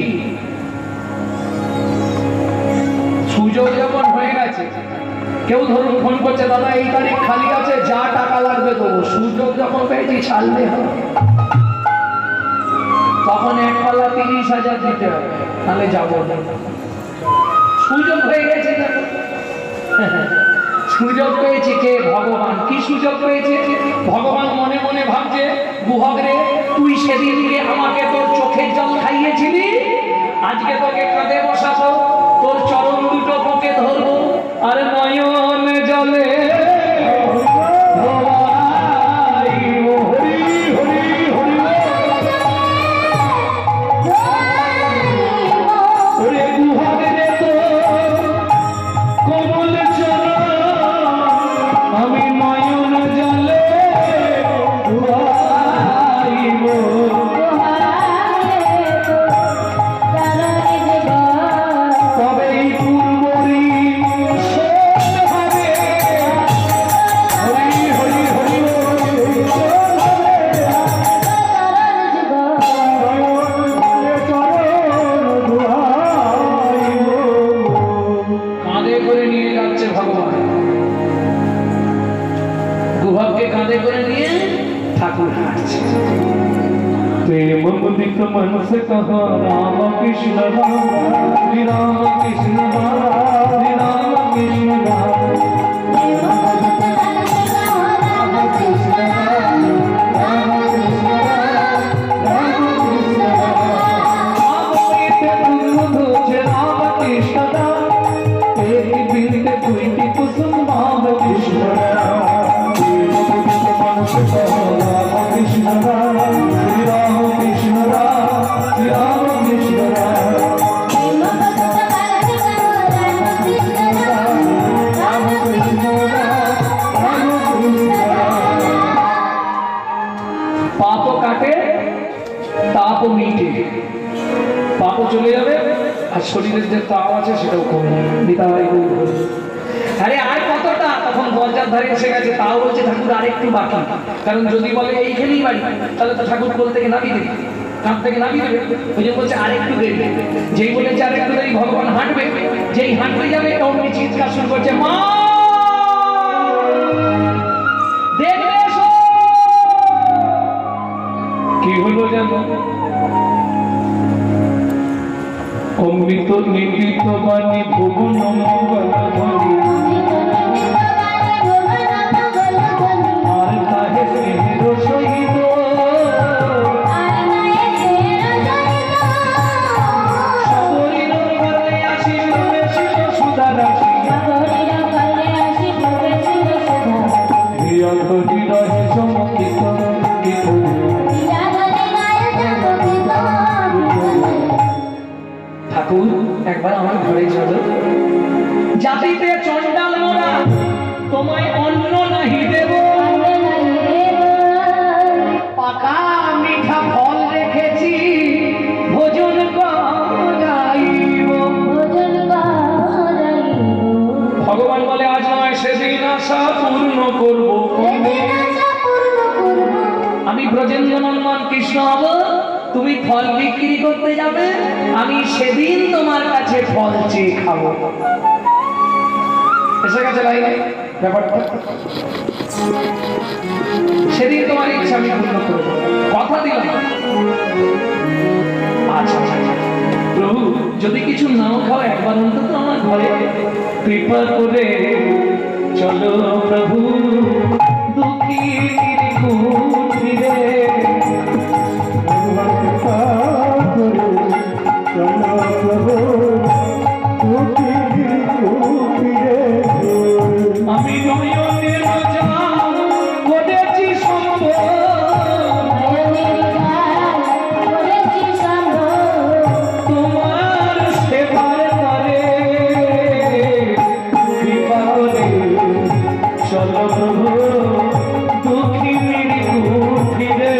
সুযোগ যখন হয়ে গেছে, কেউ ধরুন ফোন করছে, দাদা এই তারিখ খালি আছে, যা টাকা লাগবে দেবো। সুযোগ যখন পেয়েছি ছাড়লে হবে, তখন এক পাল্লা 30,000 দিতে হবে, তাহলে যাবো না। সুযোগ হয়ে গেছে, সুযোগ পেয়েছে কে? ভগবান। কি সুযোগ পেয়েছে? ভগবান মনে মনে ভাবছে, গুহক রে, তুই সেদিনকে আমাকে তোর চোখের জল খাইয়েছিলি, আজকে তোকে কাঁধে বসাবো, তোর চরণ দুটো বুকে ধরবো, আর নয়ন জলে प्रेम मुदित मन से कहा राम कृष्ण राम, श्री राम कृष्ण राम, श्री राम कृष्ण राम। চলে যাবে আর শরীরের যে তাপ আছে সেটাও কমে যাবে। আরে আর কতটা, তখন দরজার ধারে এসে গেছে, তাও বলছে ঠাকুর আর একটু বাকি। কারণ যদি বলে এইখানেই বাড়ি, তাহলে তো ঠাকুর কোল থেকে নামিয়ে দেবে, কাঁধ থেকে নামিয়ে দেবে। ওই জন্য বলছে আর একটু দেরি। যেই বলেছে আর একটু দেরি, ভগবান হাঁটবে, যেই হাঁটতে যাবে অমনি চিৎকার শুরু করছে, মা দেখবে এসো। কি হলো জানো? অমৃত নির্মিত বাণী ভুবন মঙ্গল ধ্বনি, আর কাহে স্নেহের সহিত সবরীর ঘরে আসি প্রবেশিল সুধা রাশি, হৃদয় রহে চমকিত ঠাকুর একবার আমার ঘরে চলো। জাতিতে চন্ডাল মোরা, তোমায় অন্ন নাহি দেব, পাকা মিঠা ফল রেখেছি, ভোজন করাইব। ভগবান বলে আজ নয় সেদিন আশা পূর্ণ করব, আমি ব্রজেন্দ্রনন্দন কৃষ্ণ হব, তুমি ফল বিক্রি করতে যাবে, আমি সেদিন তোমার কাছে ফল চেয়ে খাবো। এসে গেছে লাইনে। ব্যাপারটা সেদিন তোমার ইচ্ছা আমি পূর্ণ করব, কথা দিলাম। আচ্ছা প্রভু, যদি কিছু নাও খাও একবার অন্তত আমার ঘরে কৃপা করে চলো প্রভু, দুঃখী কুটিরে আমি নয়নের জল করেছি তোমার সেবার করে কৃপা করে চলো প্রভু, দুঃখী কুটিরে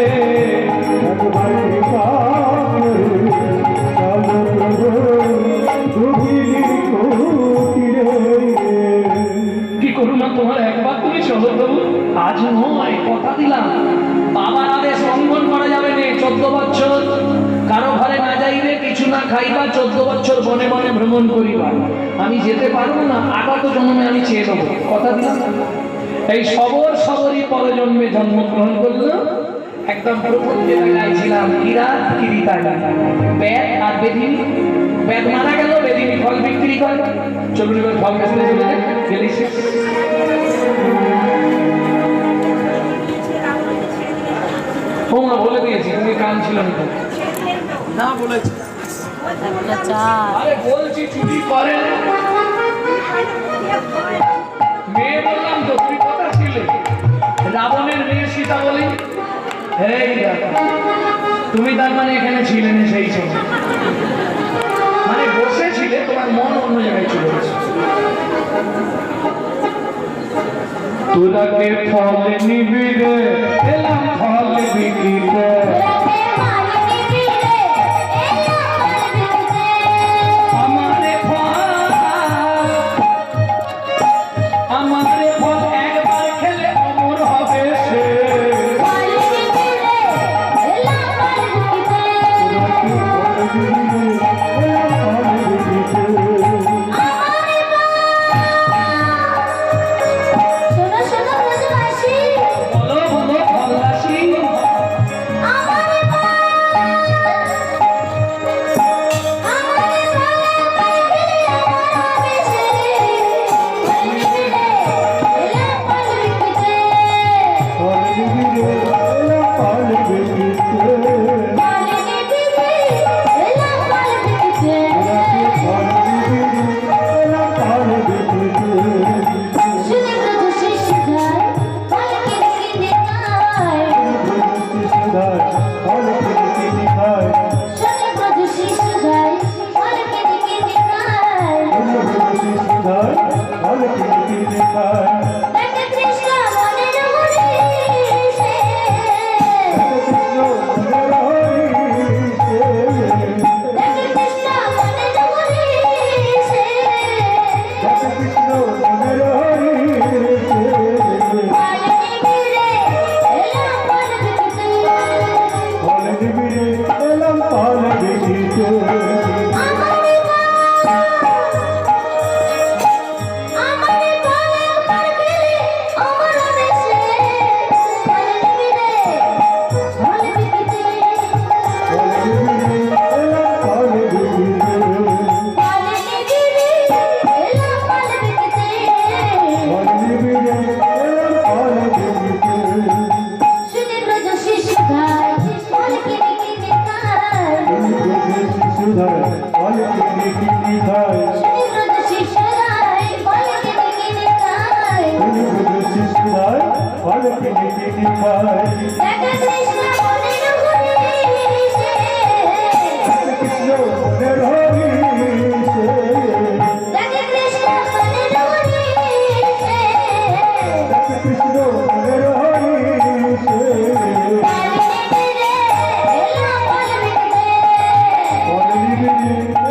কি করুণা তোমার, একবার তুমি চলো প্রভু। আজ নয়, কথা দিলাম, বাবার আদেশ লঙ্ঘন করা যাবে না। 14 বছর কারো ঘরে না যাইবে, কিছু না খাইবা, 14 বছর বনে বনে ভ্রমণ করিবা। আমি যেতে পারবো না, আগত জন্মে আমি চেয়ে নেবো, কথা দিলাম। এই সবরই পরজন্মে জন্মগ্রহণ করলো। একদম প্রথম যেটা গাইছিলাম, বেদ আর বেদিনী। বেদ মারা গেল, বেদিনী ফল বিক্রি করে। চলুন এবার ফল বেচতে চলে যায়। মা বলে দিয়েছি, তুমি কান ছিল না বলেছি। আরে বলছি চুরি করে মেয়ে, বললাম তো তুমি কথা ছিলে। রাবণের মেয়ে সীতা বলি, এই তুমি তার মানে এখানে ছিলে না সেই সময়, মানে বসেছিলে, তোমার মন অন্য জায়গায় চলে গেছে। তোরাকে ফল নিবিড়ে এলাম ফল বিকিতে, আমারে ফল একবার খেলে অমর হবে সে।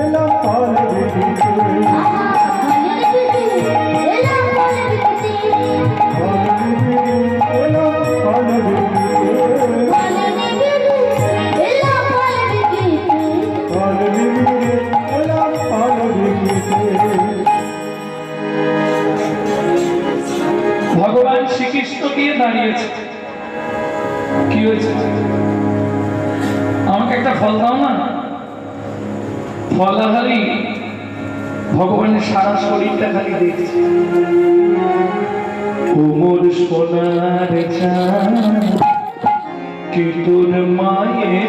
Elam একটা ফল দাও না। ফলাহারি ভগবানের সারা শরীরটা খালি দেখছে। কোমর সোনার চাঁদ কি তোর মায়ের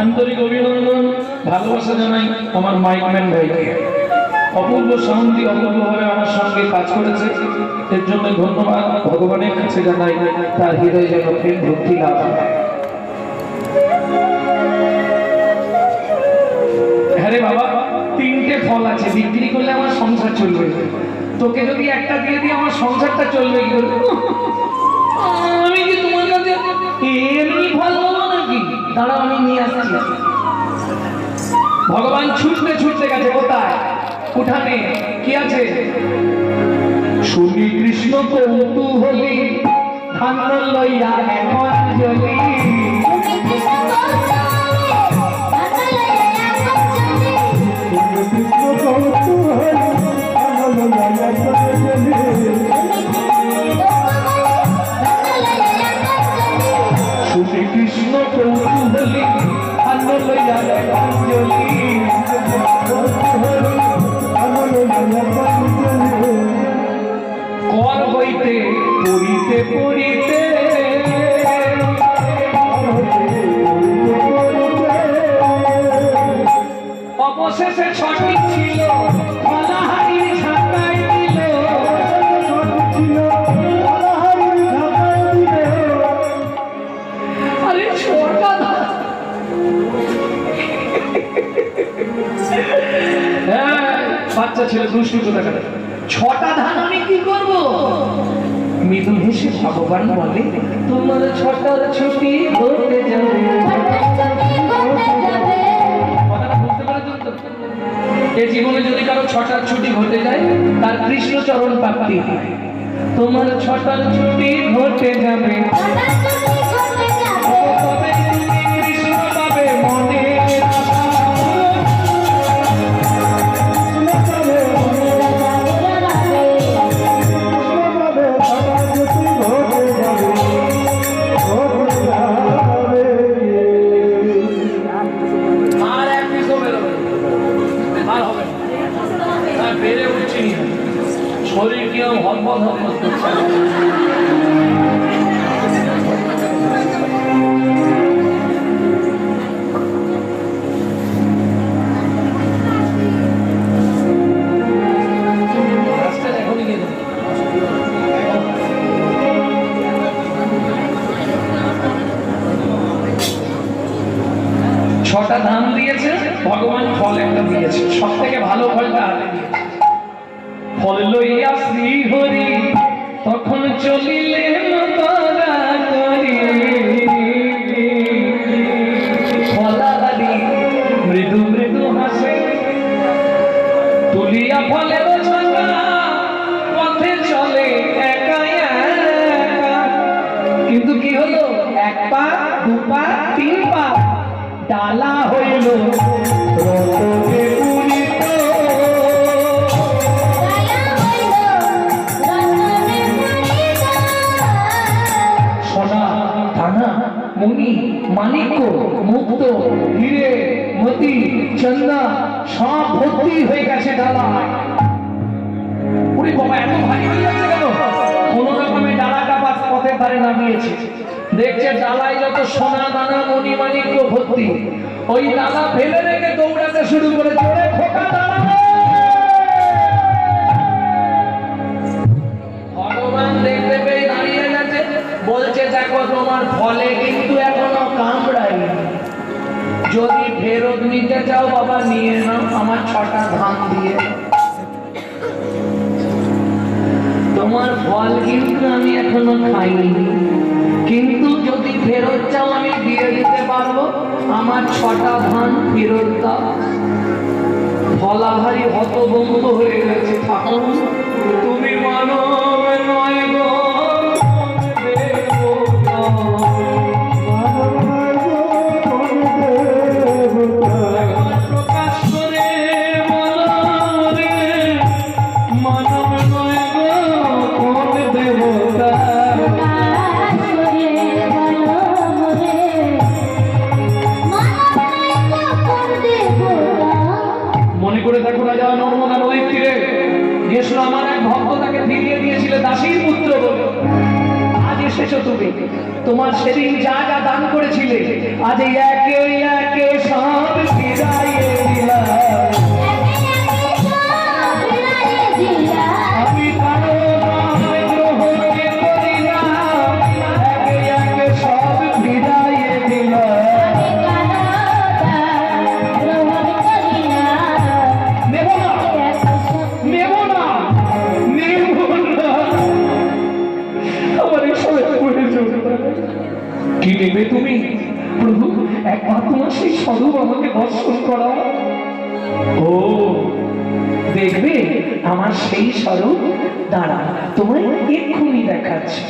আন্তরিক অভিনন্দন, ভালোবাসা জানাই আমার মাইকম্যান ভাইকে। অপূর্ব সাউন্ড দিয়ে অপূর্বভাবে আমার সঙ্গে কাজ করেছে, এর জন্য ধন্যবাদ ভগবানের কাছে জানাই, তার হৃদয় যেন প্রেম ভক্তি লাভ হয়। হ্যাঁ রে বাবা, 3টে ফল আছে, বিক্রি করলে আমার সংসার চলবে। তোকে যদি একটা দিয়ে দিই আমার সংসারটা চলবে কি করে? আমি কি তোমার কাছে এমনি ফল দেবো নাকি? দাঁড়াও, আমি নিয়ে আসছি। ভগবান ছুটতে ছুটতে গেছে কোথায়? উঠানে। কি আছে? শুনি কৃষ্ণ কৌতূহলী ধান্য লইয়া এখন জ্বলি। শুনি কৃষ্ণ কৌতূহলী ধান্য লইয়া এখন জ্বলি। কর হইতে পড়িতে পড়িতে অবশেষে সঠিক ছিল ফলাহারির ছাতায় দিল। আরে ছোটা বাচ্চা ছেলে দুষ্টু কোথা করে। 6টা ধান আমি কি করব? মৃদু হেসে ভগবান বলে, তোমার 6টার ছুটি হতে যাবে। কথাটা বুঝতে পেরেছেন তো? এই জীবনে যদি কারো 6টার ছুটি হতে যায় তার কৃষ্ণচরণ প্রাপ্তি হয়। তোমার 6টার ছুটি হতে যাবে, তবে তুমি কৃষ্ণ পাবে মনে। শরীর কিরম হলবল হলবল করছে। ছটা ধান দিয়েছে ভগবান, ফল একটা দিয়েছে, সব থেকে ভালো ফলটা হাতে দিয়েছে। ফল লইয়া শ্রী হরি তখন চলিলেন তারা করি। ফলাহারি মৃদু মৃদু হাসে তুলিয়া ফলের ছাতা, পথে চলে একা একা। কিন্তু কি হলো? 1 পা 2 পা 3 পা ডালা হইল রতনে পুরিত। সোনা দানা মণি মানিক্য মুক্ত হিরে মতি চন্দা সব ভর্তি হয়ে গেছে ডালা। উনি বাবা এত ভারী হয়ে যাচ্ছে কেন? কোন রকমের ডালাটা বাস পথের ধারে নামিয়েছে, দেখছে ডালায় যত সোনা দানা মণি মানিক্য ভর্তি, ওই ডালা ফেলে রেখে দৌড়াতে শুরু করে, জোরে খোকা ডালা। ভগবান দেখতে পেয়ে দাঁড়িয়ে গেছে, বলছে দেখো তোমার ফলে কিন্তু এখনো কামড়ায়নি। যদি ফেরত নিতে চাও বাবা নিয়ে নাও, আমার 6টা ধান দিয়ে। তোমার ফল কিন্তু আমি এখনো খাইনি, কিন্তু যদি ফেরত চাও আমি দিয়ে দিতে পারবো। আমার 6টা ধান ফেরত দাও। ফলাভারী হতভম্ব হয়ে গেছে। ঠাকুর তুমি মানব নয় গো, প্রকাশ করে বলো রে, মানব নয় গো কোন দেবতা। মনে করে দেখো রাজা নর্মদা নদীর তীরে গেছিল, আমার এক ভক্ত তাকে ফিরিয়ে দিয়েছিল দাসীর পুত্র বলে। আজ এসেছো তুমি, তোমার সেদিন যা যা দান করেছিলে আজ একে একে সব ফিরাইয়ে দিলাম। আমি কারো নয় গ্রহণ করি না, একে একে সব ফিরাইয়ে দিলাম। নেব না, নেব না, নেব না, আমার এসবের প্রয়োজন। কি নেবে তুমি? প্রভু একবার তোমার সেই স্বরূপ আমাকে দর্শন করা। ও দেখবে আমার সেই স্বরূপ? দাঁড়া, তোমায় এক্ষুনি দেখাচ্ছি।